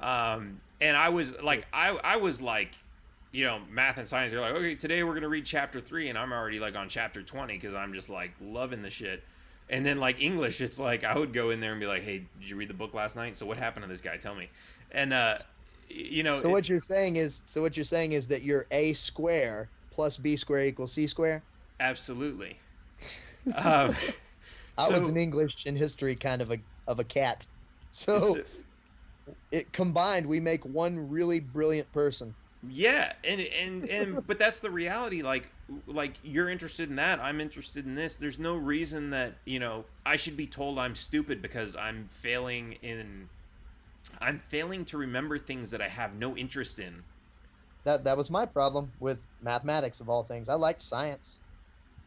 Speaker 1: And I was like, math and science, they're like, okay, today we're going to read chapter 3, and I'm already like on chapter 20, because I'm just like loving the shit. And then like English, it's like, I would go in there and be like, hey, did you read the book last night? So what happened to this guy? Tell me. And,
Speaker 8: So what you're saying is that you're A square plus B square equals C square?
Speaker 1: Absolutely.
Speaker 8: I was an English and history kind of a cat. So it combined, we make one really brilliant person.
Speaker 1: Yeah, and but that's the reality. Like you're interested in that, I'm interested in this. There's no reason that, I should be told I'm stupid because I'm failing to remember things that I have no interest in.
Speaker 8: That was my problem with mathematics, of all things. I liked science.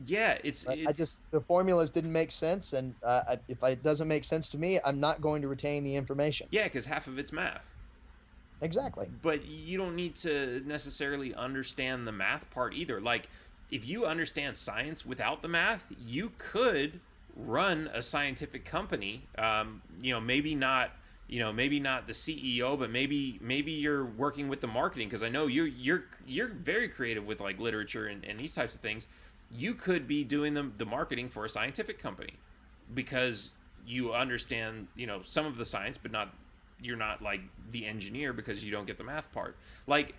Speaker 1: Yeah,
Speaker 8: the formulas didn't make sense, and if it doesn't make sense to me, I'm not going to retain the information.
Speaker 1: Yeah, because half of it's math.
Speaker 8: Exactly.
Speaker 1: But you don't need to necessarily understand the math part either. Like, if you understand science without the math, you could run a scientific company. Maybe not the CEO, but maybe you're working with the marketing, because I know you're very creative with like literature and these types of things. You could be doing the marketing for a scientific company, because you understand, some of the science, but you're not like the engineer, because you don't get the math part. Like,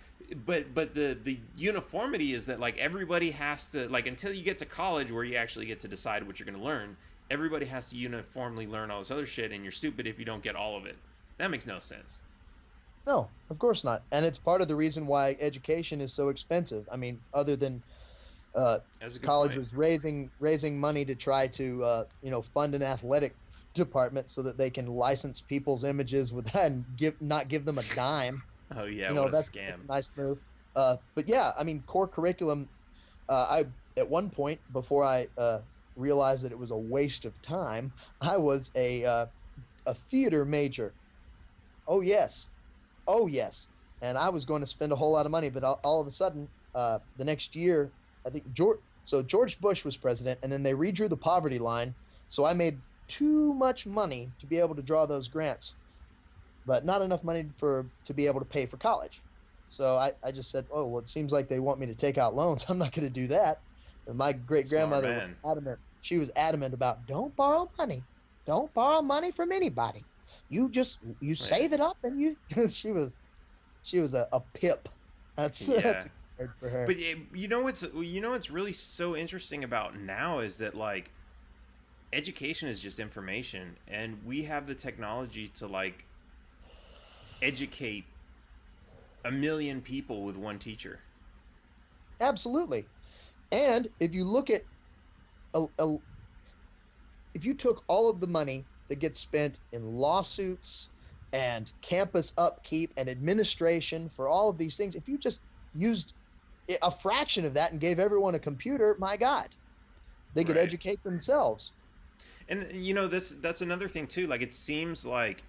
Speaker 1: but the uniformity is that like everybody has to, like, until you get to college where you actually get to decide what you're going to learn, everybody has to uniformly learn all this other shit, and you're stupid if you don't get all of it. That makes no sense.
Speaker 8: No, of course not. And it's part of the reason why education is so expensive. I mean, other than college was raising money to try to fund an athletic department so that they can license people's images with that and not give them a dime.
Speaker 1: Oh yeah, what a scam.
Speaker 8: That's a nice move. But yeah, I mean, core curriculum. I at one point, before I realized that it was a waste of time, I was a theater major. Oh yes, and I was going to spend a whole lot of money, but all of a sudden, the next year, I think George Bush was president, and then they redrew the poverty line, so I made too much money to be able to draw those grants, but not enough money to be able to pay for college. So I just said, oh, well, it seems like they want me to take out loans. I'm not going to do that. And my great-grandmother was adamant. She was adamant about, don't borrow money. Don't borrow money from anybody. You save it up, and you. she was a pip. That's a good word for her.
Speaker 1: But what's really so interesting about now is that like education is just information, and we have the technology to like educate 1 million people with one teacher.
Speaker 8: Absolutely. And if you look at if you took all of the money that gets spent in lawsuits and campus upkeep and administration for all of these things, if you just used a fraction of that and gave everyone a computer, my God, they could educate themselves.
Speaker 1: And that's another thing too. Like, it seems like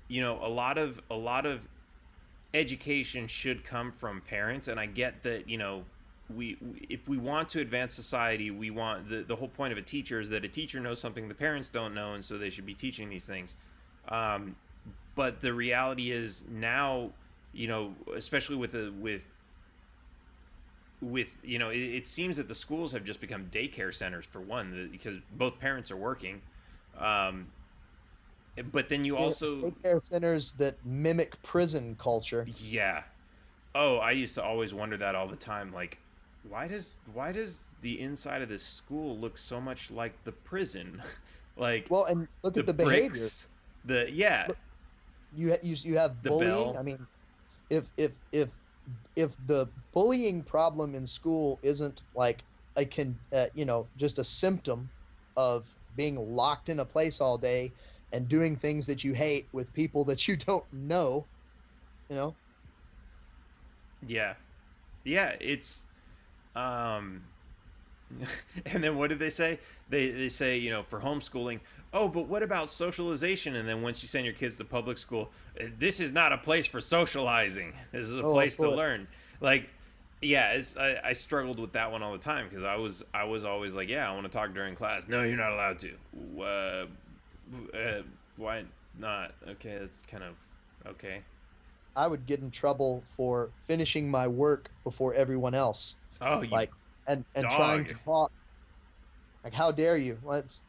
Speaker 1: a lot of education should come from parents, and I get that if we want to advance society, we want the whole point of a teacher is that a teacher knows something the parents don't know, and so they should be teaching these things. But the reality is now, especially with it seems that the schools have just become daycare centers for one, because both parents are working. But then you also
Speaker 8: daycare centers that mimic prison culture.
Speaker 1: Yeah. Oh, I used to always wonder that all the time. Like, why does the inside of this school look so much like the prison? Like,
Speaker 8: well, and look at the
Speaker 1: bricks,
Speaker 8: behaviors. You have
Speaker 1: the
Speaker 8: bullying.
Speaker 1: bell.
Speaker 8: I mean, if the bullying problem in school isn't like just a symptom of being locked in a place all day and doing things that you hate with people that you don't know,
Speaker 1: Yeah, it's and then what did they say? They say, for homeschooling, oh, but what about socialization? And then once you send your kids to public school, this is not a place for socializing. This is a place to learn. Like, yeah, I struggled with that one all the time, because I was always like, yeah, I want to talk during class. No, you're not allowed to. Why not? Okay, that's kind of okay.
Speaker 8: I would get in trouble for finishing my work before everyone else.
Speaker 1: Oh, you
Speaker 8: and
Speaker 1: dog.
Speaker 8: trying to talk. Like, how dare you? Let's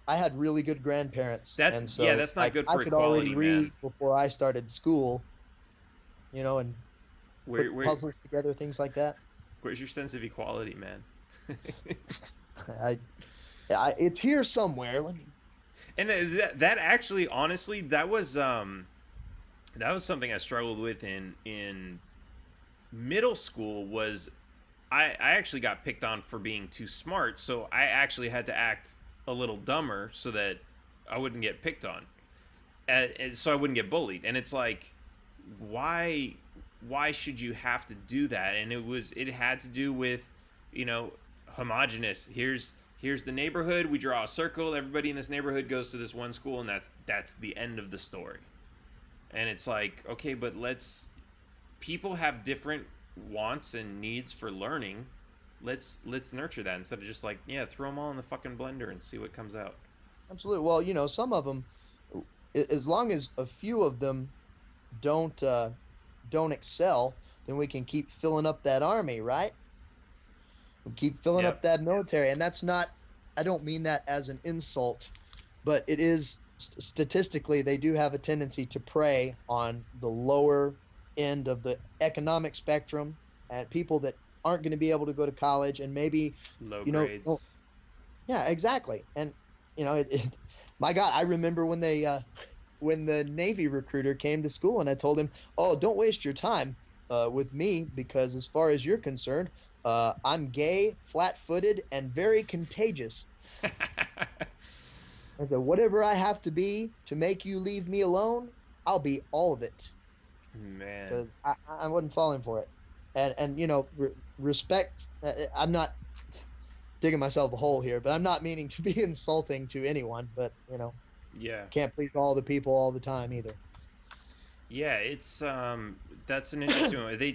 Speaker 8: I had really good grandparents.
Speaker 1: That's
Speaker 8: that's
Speaker 1: not good for
Speaker 8: I could
Speaker 1: equality,
Speaker 8: already read
Speaker 1: man.
Speaker 8: before I started school. And put puzzles together, things like that.
Speaker 1: Where's your sense of equality, man?
Speaker 8: It's here somewhere. Let me.
Speaker 1: And that actually, honestly, that was something I struggled with in middle school. Was I actually got picked on for being too smart, so I actually had to act a little dumber so that I wouldn't get picked on, and so I wouldn't get bullied. And it's like, why should you have to do that? And it had to do with, homogenous. Here's the neighborhood. We draw a circle. Everybody in this neighborhood goes to this one school, and that's the end of the story. And it's like, okay, but people have different wants and needs for learning. Let's nurture that instead of just like, yeah, throw them all in the fucking blender and see what comes out.
Speaker 8: Absolutely. Well, some of them, as long as a few of them don't excel, then we can keep filling up that army, right? We keep filling up that military. And that's not, I don't mean that as an insult, but it is statistically, they do have a tendency to prey on the lower end of the economic spectrum and people that aren't going to be able to go to college and maybe
Speaker 1: low grades.
Speaker 8: Yeah, exactly. And my God, I remember when when the Navy recruiter came to school and I told him, oh, don't waste your time with me, because as far as you're concerned, I'm gay, flat-footed, and very contagious. I said, whatever I have to be to make you leave me alone, I'll be all of it.
Speaker 1: Man.
Speaker 8: Because I wasn't falling for it. And respect, I'm not digging myself a hole here, but I'm not meaning to be insulting to anyone, but,
Speaker 1: yeah,
Speaker 8: can't please all the people all the time either.
Speaker 1: Yeah, it's that's an interesting one. They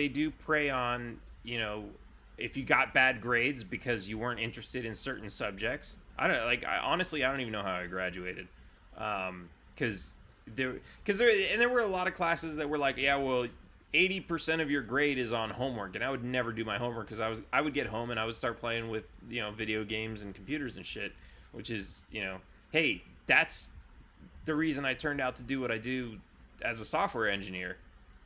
Speaker 1: do prey on, if you got bad grades because you weren't interested in certain subjects. Honestly, I don't even know how I graduated, because there were a lot of classes that were like, yeah, well, 80% of your grade is on homework, and I would never do my homework because I would get home and I would start playing with video games and computers and shit, which is hey, that's the reason I turned out to do what I do as a software engineer,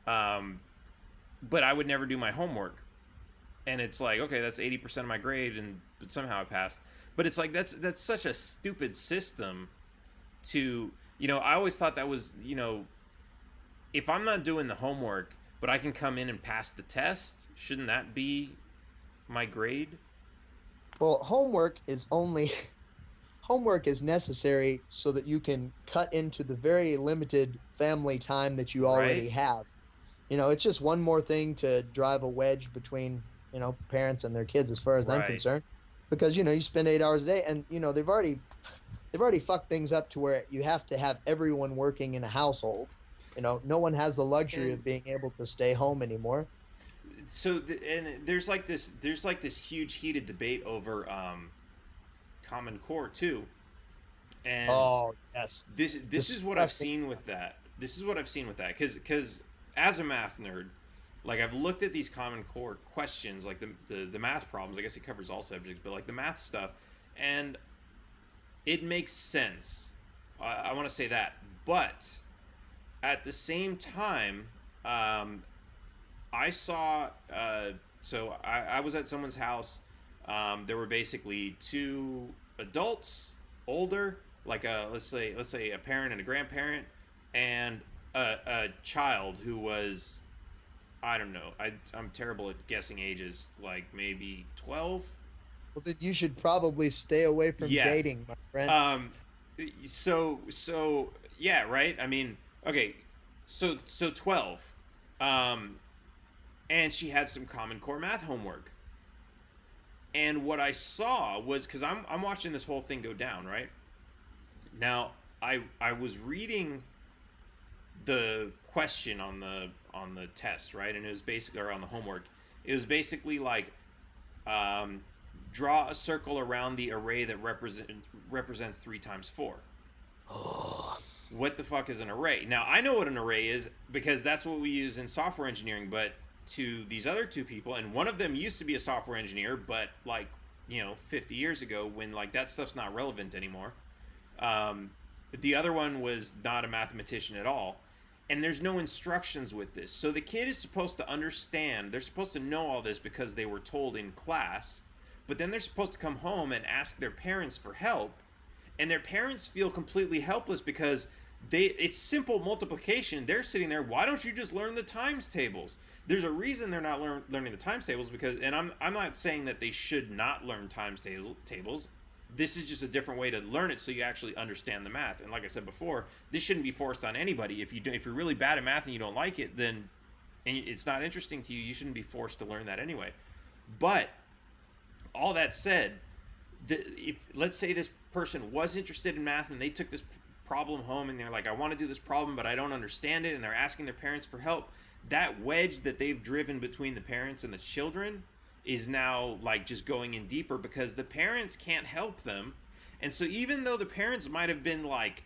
Speaker 1: but I would never do my homework, and it's like, okay, that's 80% of my grade, but somehow I passed. But it's like that's such a stupid system to I always thought that was if I'm not doing the homework but I can come in and pass the test, shouldn't that be my grade?
Speaker 8: Well, homework is necessary so that you can cut into the very limited family time that you already have. It's just one more thing to drive a wedge between, parents and their kids, as far as I'm concerned. Because, you spend 8 hours a day, and, they've already fucked things up to where you have to have everyone working in a household. No one has the luxury of being able to stay home anymore.
Speaker 1: and there's like this huge heated debate over Common Core too, and
Speaker 8: Oh yes.
Speaker 1: this is what I've seen with that. This is what I've seen with that, because as a math nerd, like I've looked at these Common Core questions, like the math problems. I guess it covers all subjects, but like the math stuff, and it makes sense. I want to say that, but at the same time, I saw. So I was at someone's house. There were basically two adults, older, like let's say a parent and a grandparent, and a child who was, I don't know. I'm terrible at guessing ages. Like maybe 12.
Speaker 8: Well, then you should probably stay away from dating, my friend.
Speaker 1: So yeah, right. I mean, okay. So 12. And she had some Common Core math homework. And what I saw was, because I'm watching this whole thing go down, right? Now, I was reading the question on the test, right? And it was basically, or on the homework, it was basically like, draw a circle around the array that represents 3 times 4. What the fuck is an array? Now, I know what an array is because that's what we use in software engineering, but to these other two people, and one of them used to be a software engineer, but like, 50 years ago, when like that stuff's not relevant anymore. The other one was not a mathematician at all. And there's no instructions with this. So the kid is supposed to understand, they're supposed to know all this because they were told in class, but then they're supposed to come home and ask their parents for help. And their parents feel completely helpless because it's simple multiplication. They're sitting there, why don't you just learn the times tables? There's a reason they're not learning the times tables, because, and I'm not saying that they should not learn times tables. This is just a different way to learn it so you actually understand the math. And like I said before, this shouldn't be forced on anybody. If you're really bad at math and you don't like it, then, and it's not interesting to you, you shouldn't be forced to learn that anyway. But all that said, if let's say this person was interested in math and they took this problem home and they're like, I want to do this problem, but I don't understand it, and they're asking their parents for help, that wedge that they've driven between the parents and the children is now like just going in deeper because the parents can't help them. And so even though the parents might have been like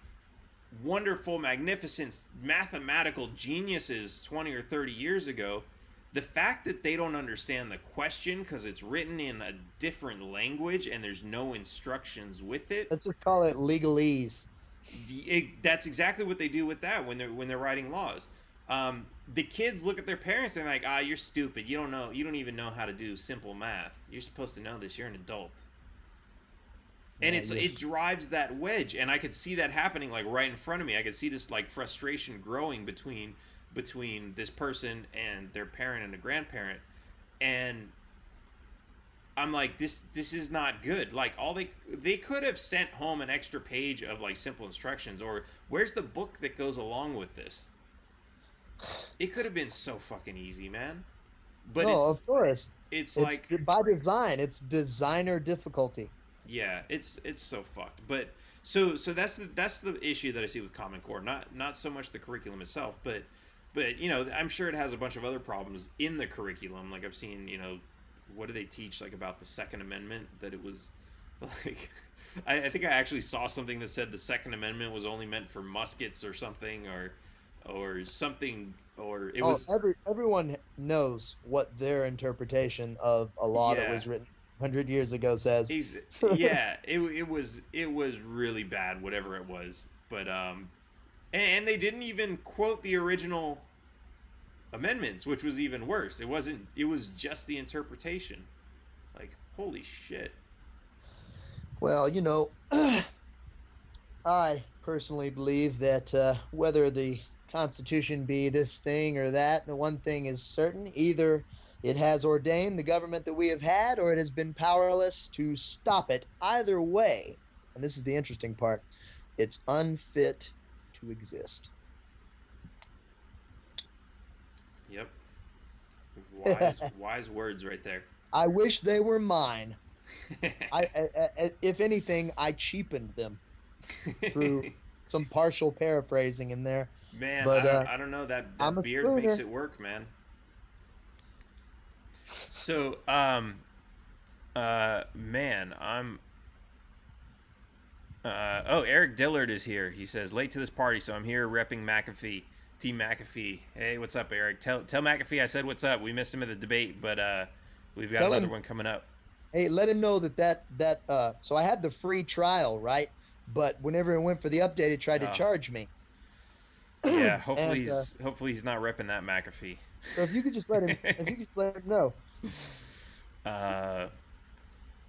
Speaker 1: wonderful, magnificent mathematical geniuses 20 or 30 years ago, the fact that they don't understand the question because it's written in a different language and there's no instructions with it.
Speaker 8: Let's just call it legalese.
Speaker 1: That's exactly what they do with that when they're writing laws. The kids look at their parents and they're like, you're stupid. You don't even know how to do simple math. You're supposed to know this. You're an adult. And it drives that wedge. And I could see that happening like right in front of me. I could see this like frustration growing between this person and their parent and a grandparent. And I'm like, this is not good. Like they could have sent home an extra page of like simple instructions, or where's the book that goes along with this? It could have been so fucking easy, man. But
Speaker 8: no, of course.
Speaker 1: It's
Speaker 8: like by design. It's designer difficulty.
Speaker 1: Yeah, it's so fucked. But so that's the issue that I see with Common Core. Not so much the curriculum itself, but I'm sure it has a bunch of other problems in the curriculum. Like I've seen, what do they teach like about the Second Amendment? That it was like I think I actually saw something that said the Second Amendment was only meant for muskets or something, or something, or it was.
Speaker 8: Everyone knows what their interpretation of a law that was written 100 years ago says.
Speaker 1: Yeah, it was really bad, whatever it was. But and they didn't even quote the original amendments, which was even worse. It was just the interpretation. Like, holy shit.
Speaker 8: Well, I personally believe that whether the Constitution be this thing or that, one thing is certain: either it has ordained the government that we have had, or it has been powerless to stop it. Either way, and this is the interesting part, it's unfit to exist.
Speaker 1: Yep. Wise words right there.
Speaker 8: I wish they were mine. If anything, I cheapened them through some partial paraphrasing in there.
Speaker 1: Man,
Speaker 8: but,
Speaker 1: I don't know, that beard makes it work, man. So, man, oh, Eric Dillard is here. He says, late to this party, so I'm here repping McAfee, Team McAfee. Hey, what's up, Eric? Tell McAfee I said what's up. We missed him at the debate, but we've got another one coming up.
Speaker 8: Hey, let him know that so I had the free trial, right? But whenever it went for the update, it tried to charge me.
Speaker 1: Yeah, hopefully he's not repping that McAfee.
Speaker 8: So if you could just let him know.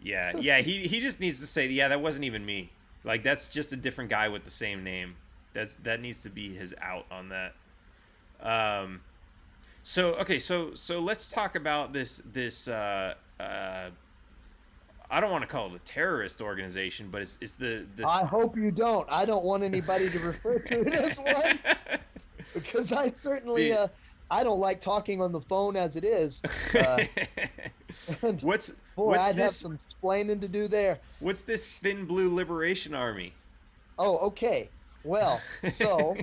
Speaker 1: Yeah, he just needs to say, yeah, that wasn't even me. Like, that's just a different guy with the same name. That needs to be his out on that. So let's talk about this I don't want to call it a terrorist organization, but it's the
Speaker 8: I hope you don't. I don't want anybody to refer to it as one, because I certainly I don't like talking on the phone as it is.
Speaker 1: What's
Speaker 8: I'd
Speaker 1: this?
Speaker 8: have some explaining to do there.
Speaker 1: What's this Thin Blue Liberation Army?
Speaker 8: Oh, okay. Well, so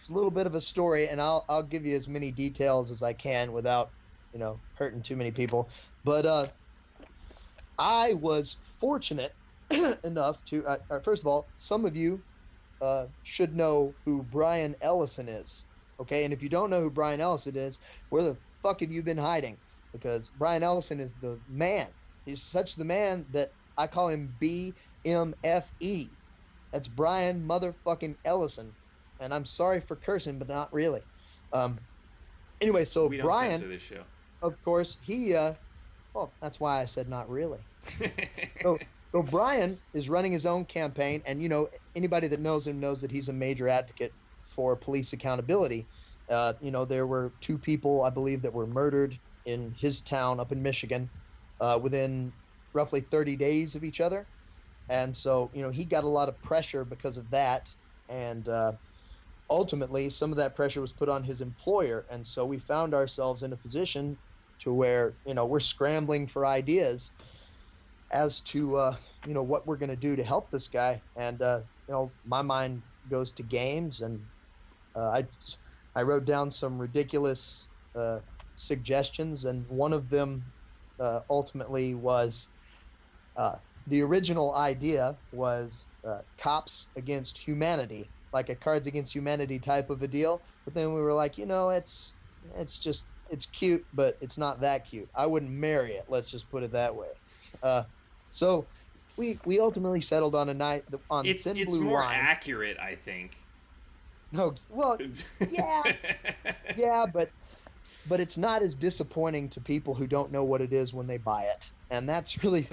Speaker 8: it's a little bit of a story, and I'll give you as many details as I can without, hurting too many people. But I was fortunate enough to first of all, some of you should know who Brian Ellison is. Okay, and if you don't know who Brian Ellison is, where the fuck have you been hiding? Because Brian Ellison is the man. He's such the man that I call him BMFE. That's Brian motherfucking Ellison. And I'm sorry for cursing, but not really. Anyway, so
Speaker 1: we don't
Speaker 8: Brian,
Speaker 1: censor this show.
Speaker 8: of course, he, well, that's why I said not really. So Brian is running his own campaign, and anybody that knows him knows that he's a major advocate for police accountability. There were 2 people, I believe, that were murdered in his town up in Michigan within roughly 30 days of each other. And so, he got a lot of pressure because of that. And ultimately, some of that pressure was put on his employer. And so we found ourselves in a position to where, we're scrambling for ideas as to, what we're going to do to help this guy. And, my mind goes to games, and I wrote down some ridiculous suggestions, and one of them ultimately was the original idea was cops against humanity, like a Cards Against Humanity type of a deal. But then we were like, it's cute, but it's not that cute. I wouldn't marry it. Let's just put it that way. So we ultimately settled on
Speaker 1: It's
Speaker 8: Thin Blue
Speaker 1: more
Speaker 8: Line.
Speaker 1: accurate, I think.
Speaker 8: No, well, yeah, but it's not as disappointing to people who don't know what it is when they buy it, and that's really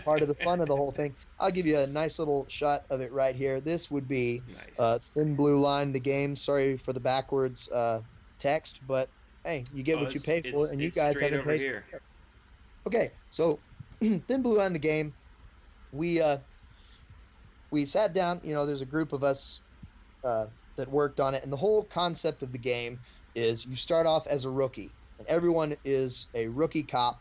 Speaker 8: part of the fun of the whole thing. I'll give you a nice little shot of it right here. This would be Thin Blue Line, the game. Sorry for the backwards text, but hey, you get what you pay for, and you guys haven't paid.
Speaker 1: Here.
Speaker 8: Okay, so Thin Blue Line, the game. We sat down. There's a group of us that worked on it, and the whole concept of the game is you start off as a rookie, and everyone is a rookie cop,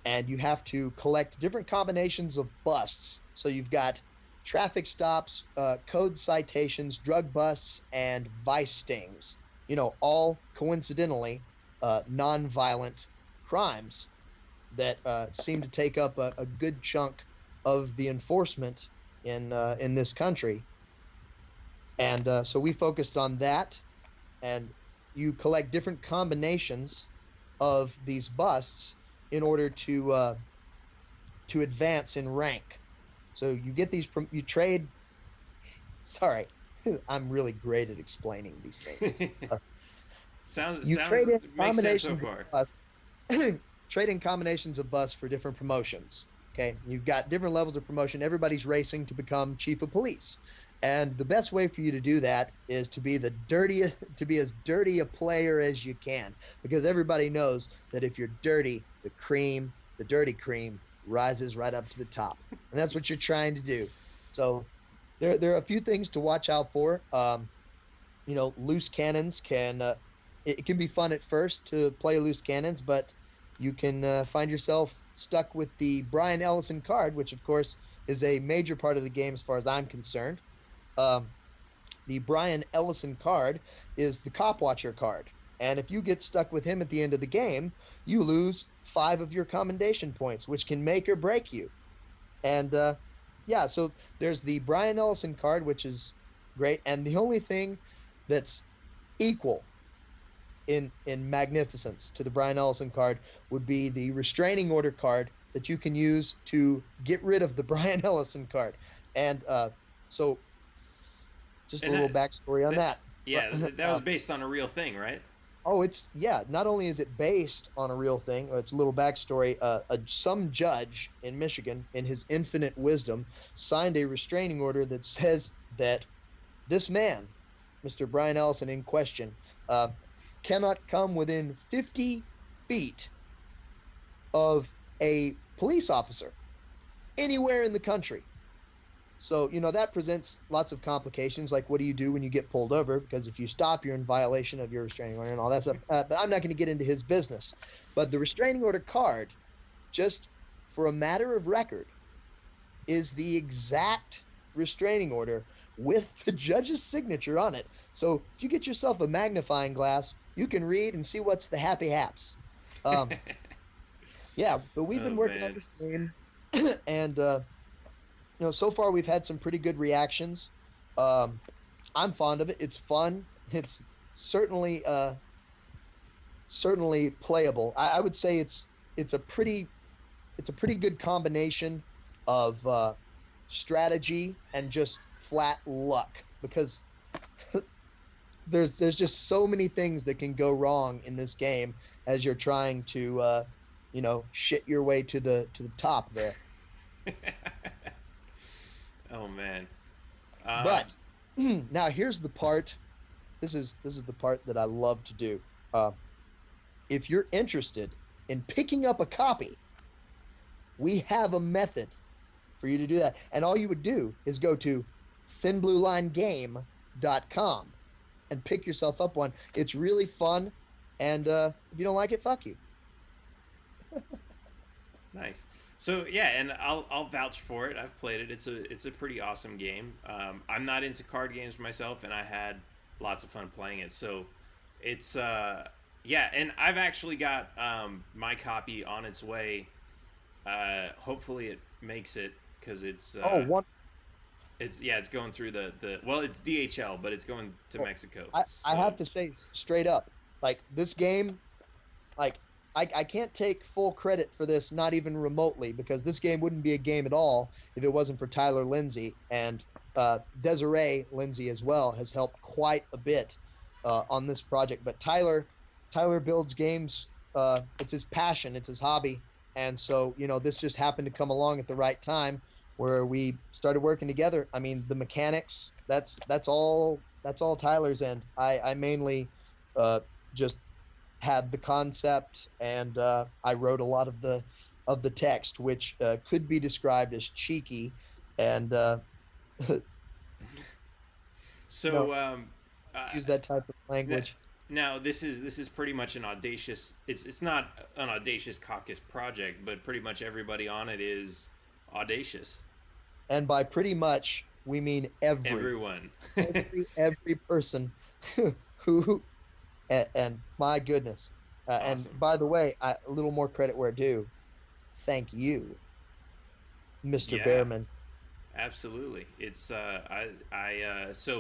Speaker 8: and you have to collect different combinations of busts. So you've got traffic stops, code citations, drug busts, and vice stings. All coincidentally non-violent crimes that seem to take up a good chunk of the enforcement in this country. And so we focused on that, and you collect different combinations of these busts in order to advance in rank. So you get these you trade. Sorry, I'm really great at explaining these things.
Speaker 1: Makes sense so far.
Speaker 8: Trading combinations of busts for different promotions. Okay, you've got different levels of promotion. Everybody's racing to become chief of police. And the best way for you to do that is to be as dirty a player as you can, because everybody knows that if you're dirty, the dirty cream rises right up to the top, and that's what you're trying to do. So there are a few things to watch out for. Loose cannons it can be fun at first to play loose cannons, but you can find yourself stuck with the Brian Ellison card, which of course is a major part of the game as far as I'm concerned. The Brian Ellison card is the Cop Watcher card, And if you get stuck with him at the end of the game, you lose 5 of your commendation points, which can make or break you. And yeah, so there's the Brian Ellison card, which is great. And the only thing that's equal in magnificence to the Brian Ellison card would be the restraining order card that you can use to get rid of the Brian Ellison card. And so just a little backstory on that.
Speaker 1: Yeah, that was based on a real thing, right?
Speaker 8: Oh, not only is it based on a real thing, it's a little backstory. Some judge in Michigan, in his infinite wisdom, signed a restraining order that says that this man, Mr. Brian Ellison in question, cannot come within 50 feet of a police officer anywhere in the country. So, that presents lots of complications, like what do you do when you get pulled over? Because if you stop, you're in violation of your restraining order and all that stuff. But I'm not going to get into his business. But the restraining order card, just for a matter of record, is the exact restraining order with the judge's signature on it. So if you get yourself a magnifying glass, you can read and see what's the happy haps. Yeah, but we've been working on this game, and so far we've had some pretty good reactions. I'm fond of it. It's fun. It's certainly playable. I would say it's a pretty good combination of strategy and just flat luck, because there's just so many things that can go wrong in this game as you're trying to shit your way to the top there.
Speaker 1: Oh man.
Speaker 8: But now here's the part. This is the part that I love to do. If you're interested in picking up a copy, we have a method for you to do that. And all you would do is go to thinbluelinegame.com and pick yourself up one. It's really fun, and if you don't like it, fuck you.
Speaker 1: Nice. So yeah, and I'll vouch for it. I've played it. It's a pretty awesome game. I'm not into card games myself, and I had lots of fun playing it. So it's yeah, and I've actually got my copy on its way. Hopefully it makes it, because it's it's going through the well, it's DHL, but it's going to Mexico.
Speaker 8: I have to say straight up, like, this game, like, I can't take full credit for this, not even remotely, because this game wouldn't be a game at all if it wasn't for Tyler Lindsay, and Desiree Lindsay as well has helped quite a bit on this project. But Tyler builds games. It's his passion. It's his hobby. And so, this just happened to come along at the right time where we started working together. I mean, the mechanics, that's all Tyler's end. I mainly just had the concept, and I wrote a lot of the text, which could be described as cheeky, and
Speaker 1: so
Speaker 8: use that type of language.
Speaker 1: Now this is pretty much an audacious. It's not an Audacious Caucus project, but pretty much everybody on it is audacious.
Speaker 8: And by pretty much, we mean
Speaker 1: everyone,
Speaker 8: every person who. And my goodness. Awesome. And by the way, a little more credit where due. Thank you, Mr. Behrman.
Speaker 1: Absolutely. It's so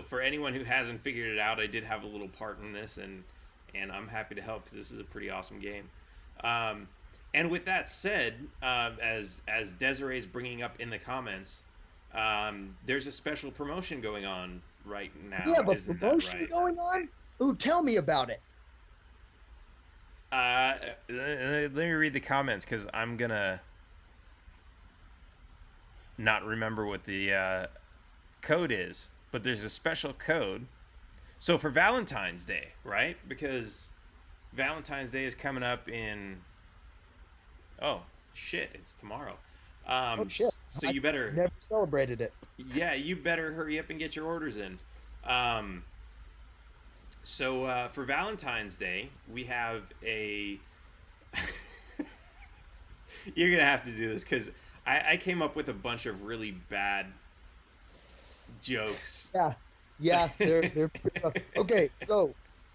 Speaker 1: for anyone who hasn't figured it out, I did have a little part in this, and I'm happy to help, because this is a pretty awesome game. And with that said, as Desiree's bringing up in the comments, there's a special promotion going on right now.
Speaker 8: Yeah, but promotion going on? Ooh, tell me about it.
Speaker 1: Let me read the comments, because I'm gonna not remember what the code is, but there's a special code. So for Valentine's Day, right? Because Valentine's Day is coming up in, oh shit, it's tomorrow.
Speaker 8: Oh shit!
Speaker 1: So you better
Speaker 8: never celebrated it.
Speaker 1: Yeah, you better hurry up and get your orders in. So for Valentine's Day, we have a... You're going to have to do this, because I came up with a bunch of really bad jokes.
Speaker 8: Yeah, they're okay, so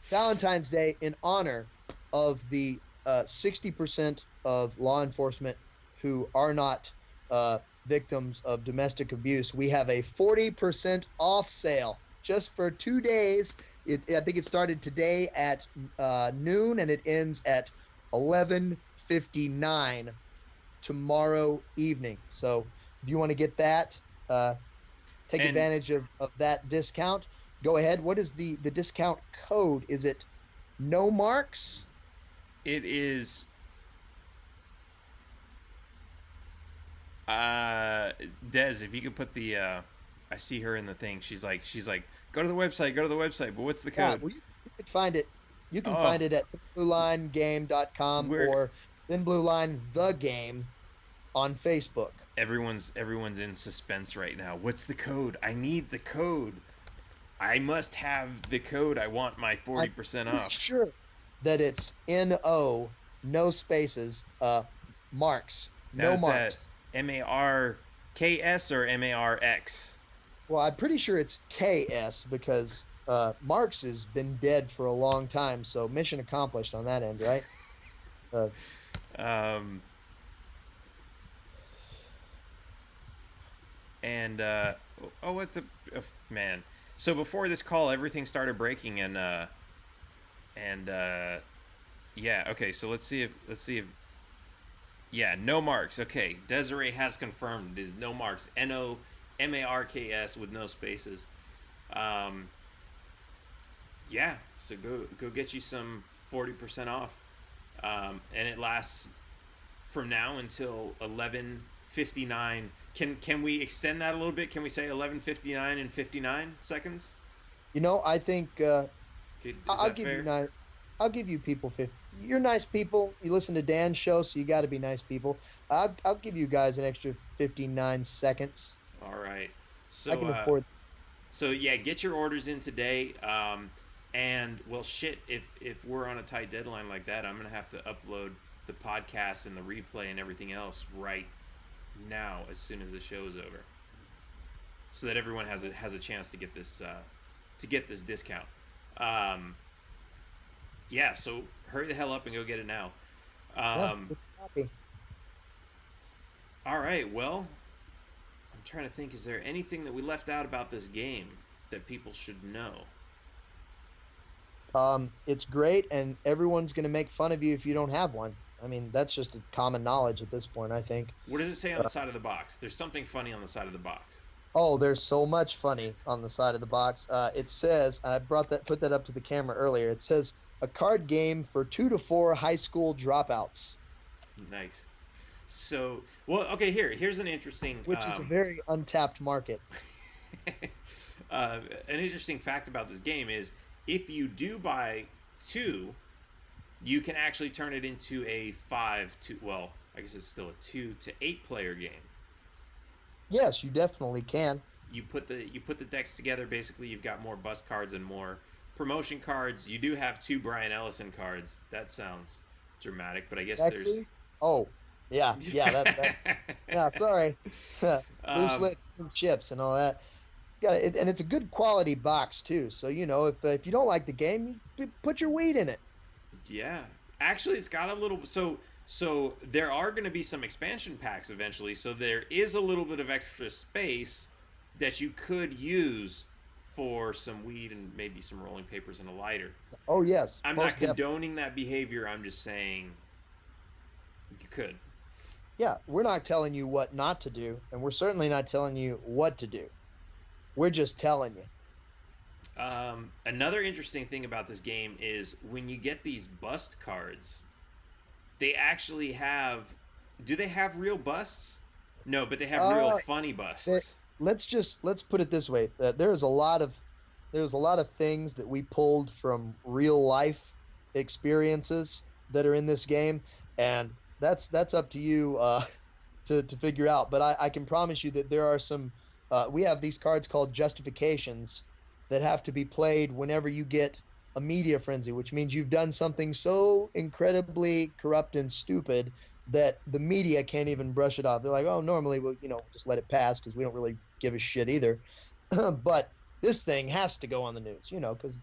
Speaker 8: Valentine's Day in honor of the 60% of law enforcement who are not victims of domestic abuse. We have a 40% off sale just for 2 days. I think it started today at noon and it ends at 11:59 tomorrow evening. So if you want to get that, take advantage of that discount. Go ahead. What is the discount code? Is it no marks?
Speaker 1: It is Des, if you could put the I see her in the thing. She's like, go to the website, but what's the code?
Speaker 8: Well, you can find it. You can find it at thinbluelinegame.com or Thin Blue Line the Game on Facebook.
Speaker 1: Everyone's in suspense right now. What's the code? I need the code. I must have the code. I want my 40% off.
Speaker 8: Sure that it's NO, no spaces, marks,
Speaker 1: Now,
Speaker 8: no marks.
Speaker 1: MARKS or MARX?
Speaker 8: Well, I'm pretty sure it's KS because Marx has been dead for a long time, so mission accomplished on that end, right? What the man? So before this call, everything started breaking, yeah. Okay, so let's see if yeah, no marks. Okay, Desiree has confirmed it is no marks. NOMARKS with no spaces. Yeah, so go get you some 40% off, and it lasts from now until 11:59. Can we extend that a little bit? Can we say 11:59 and 59 seconds? You know, I think I'll give
Speaker 1: fair?
Speaker 8: I'll give you people 50. You're nice people. You listen to Dan's show, so you got to be nice people. I'll give you guys an extra 59 seconds.
Speaker 1: All right. So
Speaker 8: I can afford.
Speaker 1: So yeah, get your orders in today. And well, shit, if we're on a tight deadline like that, I'm gonna have to upload the podcast and the replay and everything else right now as soon as the show is over, so that everyone has a chance to get this discount. Yeah, so hurry the hell up and go get it now. All right, well, I'm trying to think, is there anything that we left out about this game that people should know?
Speaker 8: It's great, and everyone's going to make fun of you if you don't have one. I mean, that's just a common knowledge at this point, I think.
Speaker 1: What does it say on the side of the box? There's something funny on the side of the box.
Speaker 8: Oh, there's so much funny on the side of the box. It says, and I put that up to the camera earlier. It says, a card game for 2 to 4 high school dropouts.
Speaker 1: Nice. So, well, okay, here's an interesting...
Speaker 8: Which is a very untapped market.
Speaker 1: An interesting fact about this game is, if you do buy 2, you can actually turn it into a 5 to, well, I guess it's still a 2 to 8 player game.
Speaker 8: Yes, you definitely can.
Speaker 1: You put the decks together. Basically, you've got more bust cards and more promotion cards. You do have 2 Brian Ellison cards. That sounds dramatic, but I guess
Speaker 8: Sexy? Oh, yeah, that yeah, sorry. Blue flips and chips and all that. And it's a good quality box too. So if you don't like the game, you put your weed in it.
Speaker 1: Yeah, actually, it's got a little. So there are going to be some expansion packs eventually. So there is a little bit of extra space that you could use for some weed and maybe some rolling papers and a lighter.
Speaker 8: Oh yes.
Speaker 1: I'm not condoning that behavior. I'm just saying you could.
Speaker 8: Yeah, we're not telling you what not to do, and we're certainly not telling you what to do. We're just telling you.
Speaker 1: Another interesting thing about this game is when you get these bust cards, they actually have... Do they have real busts? No, but they have real funny busts.
Speaker 8: Let's put it this way. There's a lot of things that we pulled from real life experiences that are in this game, and that's up to you to figure out. But I can promise you that there are some. We have these cards called justifications that have to be played whenever you get a media frenzy, which means you've done something so incredibly corrupt and stupid that the media can't even brush it off. They're like, oh, normally we'll just let it pass because we don't really give a shit either. But this thing has to go on the news, because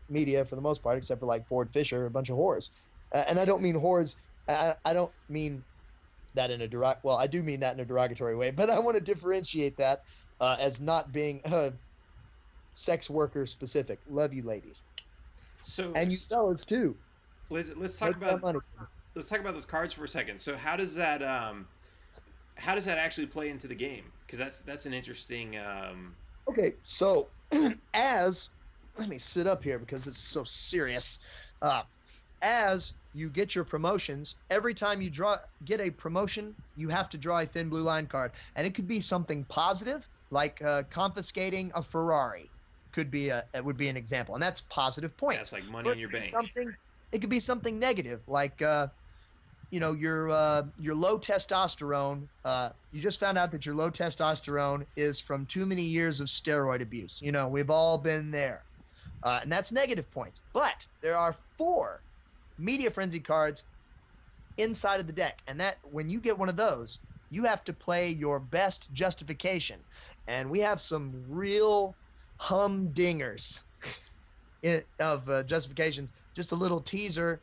Speaker 8: media for the most part, except for like Ford Fisher, a bunch of whores. And I don't mean whores. I don't mean that in a well, I do mean that in a derogatory way, but I want to differentiate that as not being sex worker specific. Love you, ladies.
Speaker 1: So
Speaker 8: and you fellas too.
Speaker 1: Let's talk
Speaker 8: Take that money.
Speaker 1: about those cards for a second. So how does that actually play into the game? Because that's an interesting.
Speaker 8: Okay, so let me sit up here because it's so serious. As you get your promotions, every time you get a promotion, you have to draw a thin blue line card, and it could be something positive, like confiscating a Ferrari. It would be an example, and that's positive points.
Speaker 1: That's like money in your bank.
Speaker 8: It could be something negative, like your low testosterone. You just found out that your low testosterone is from too many years of steroid abuse. We've all been there, and that's negative points. But there are 4 media frenzy cards inside of the deck, and that when you get one of those, you have to play your best justification, and we have some real humdingers of justifications. Just a little teaser.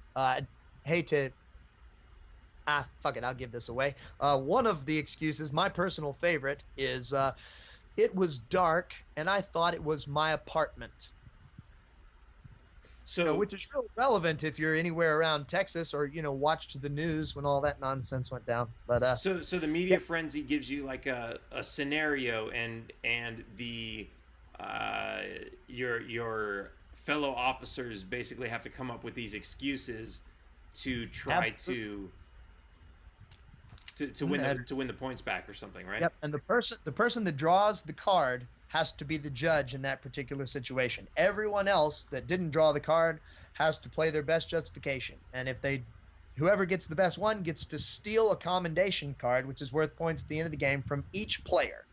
Speaker 8: Hate to fuck it, I'll give this away. One of the excuses, my personal favorite, is it was dark and I thought it was my apartment. So, which is real relevant if you're anywhere around Texas or watched the news when all that nonsense went down. But
Speaker 1: so the media frenzy gives you like a scenario, and the your fellow officers basically have to come up with these excuses to try to win the points back or something, right?
Speaker 8: Yep. And the person that draws the card has to be the judge in that particular situation. Everyone else that didn't draw the card has to play their best justification. And whoever gets the best one gets to steal a commendation card, which is worth points at the end of the game, from each player.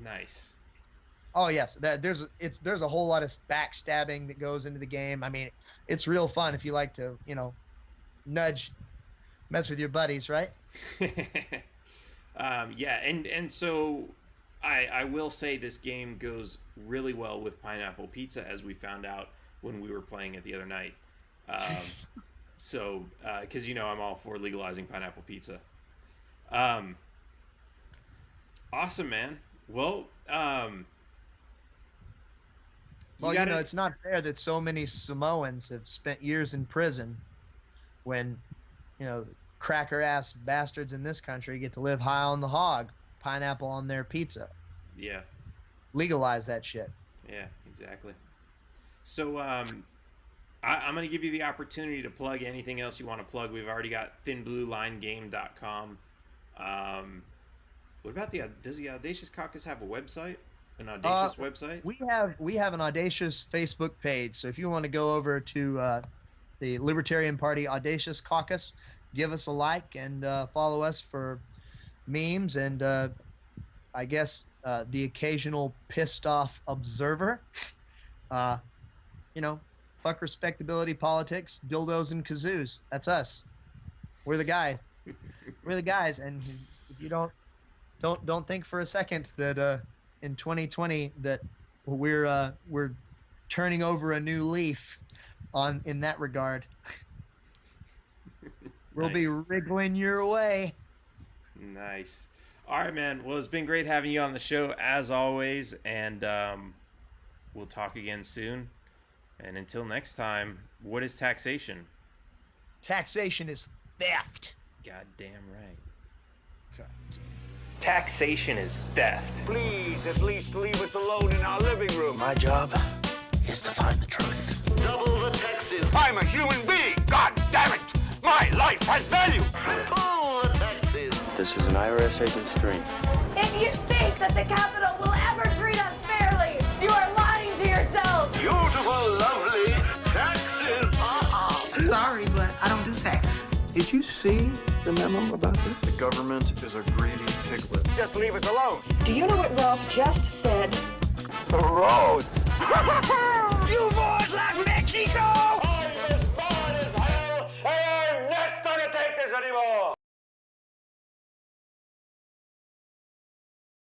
Speaker 1: Nice.
Speaker 8: Oh yes, there's a whole lot of backstabbing that goes into the game. I mean, it's real fun if you like to, mess with your buddies, right?
Speaker 1: Yeah, and so I will say this game goes really well with pineapple pizza, as we found out when we were playing it the other night. So, because I'm all for legalizing pineapple pizza. Awesome, man. Well,
Speaker 8: it's not fair that so many Samoans have spent years in prison when, cracker-ass bastards in this country get to live high on the hog, pineapple on their pizza.
Speaker 1: Yeah.
Speaker 8: Legalize that shit.
Speaker 1: Yeah, exactly. So, I'm going to give you the opportunity to plug anything else you want to plug. We've already got thinbluelinegame.com. What about does the Audacious Caucus have a website? An Audacious website?
Speaker 8: We have an Audacious Facebook page. So if you want to go over to the Libertarian Party Audacious Caucus, give us a like and follow us for memes and I guess the occasional pissed off observer. Fuck respectability politics, dildos and kazoos. That's us. We're the guy. We're the guys. And if you don't think for a second that in 2020 that we're turning over a new leaf in that regard. We'll be wriggling your way.
Speaker 1: Nice. All right, man. Well, it's been great having you on the show as always, and we'll talk again soon. And until next time, what is taxation?
Speaker 8: Taxation is theft.
Speaker 1: Goddamn right.
Speaker 8: God damn.
Speaker 1: Taxation is theft.
Speaker 2: Please, at least leave us alone in our living room.
Speaker 3: My job is to find the truth.
Speaker 2: Double the taxes. I'm a human being. God damn it. My life has value. Triple the taxes.
Speaker 3: This is an IRS agent's dream.
Speaker 4: If you think that the Capitol will ever treat us fairly, you are lying to yourself.
Speaker 2: Beautiful, lovely taxes.
Speaker 5: Sorry, but I don't do taxes.
Speaker 3: Did you see the memo about this?
Speaker 6: The government is a greedy piglet.
Speaker 2: Just leave us alone.
Speaker 7: Do you know what Ralph just said?
Speaker 2: The roads. You boys like Mexico?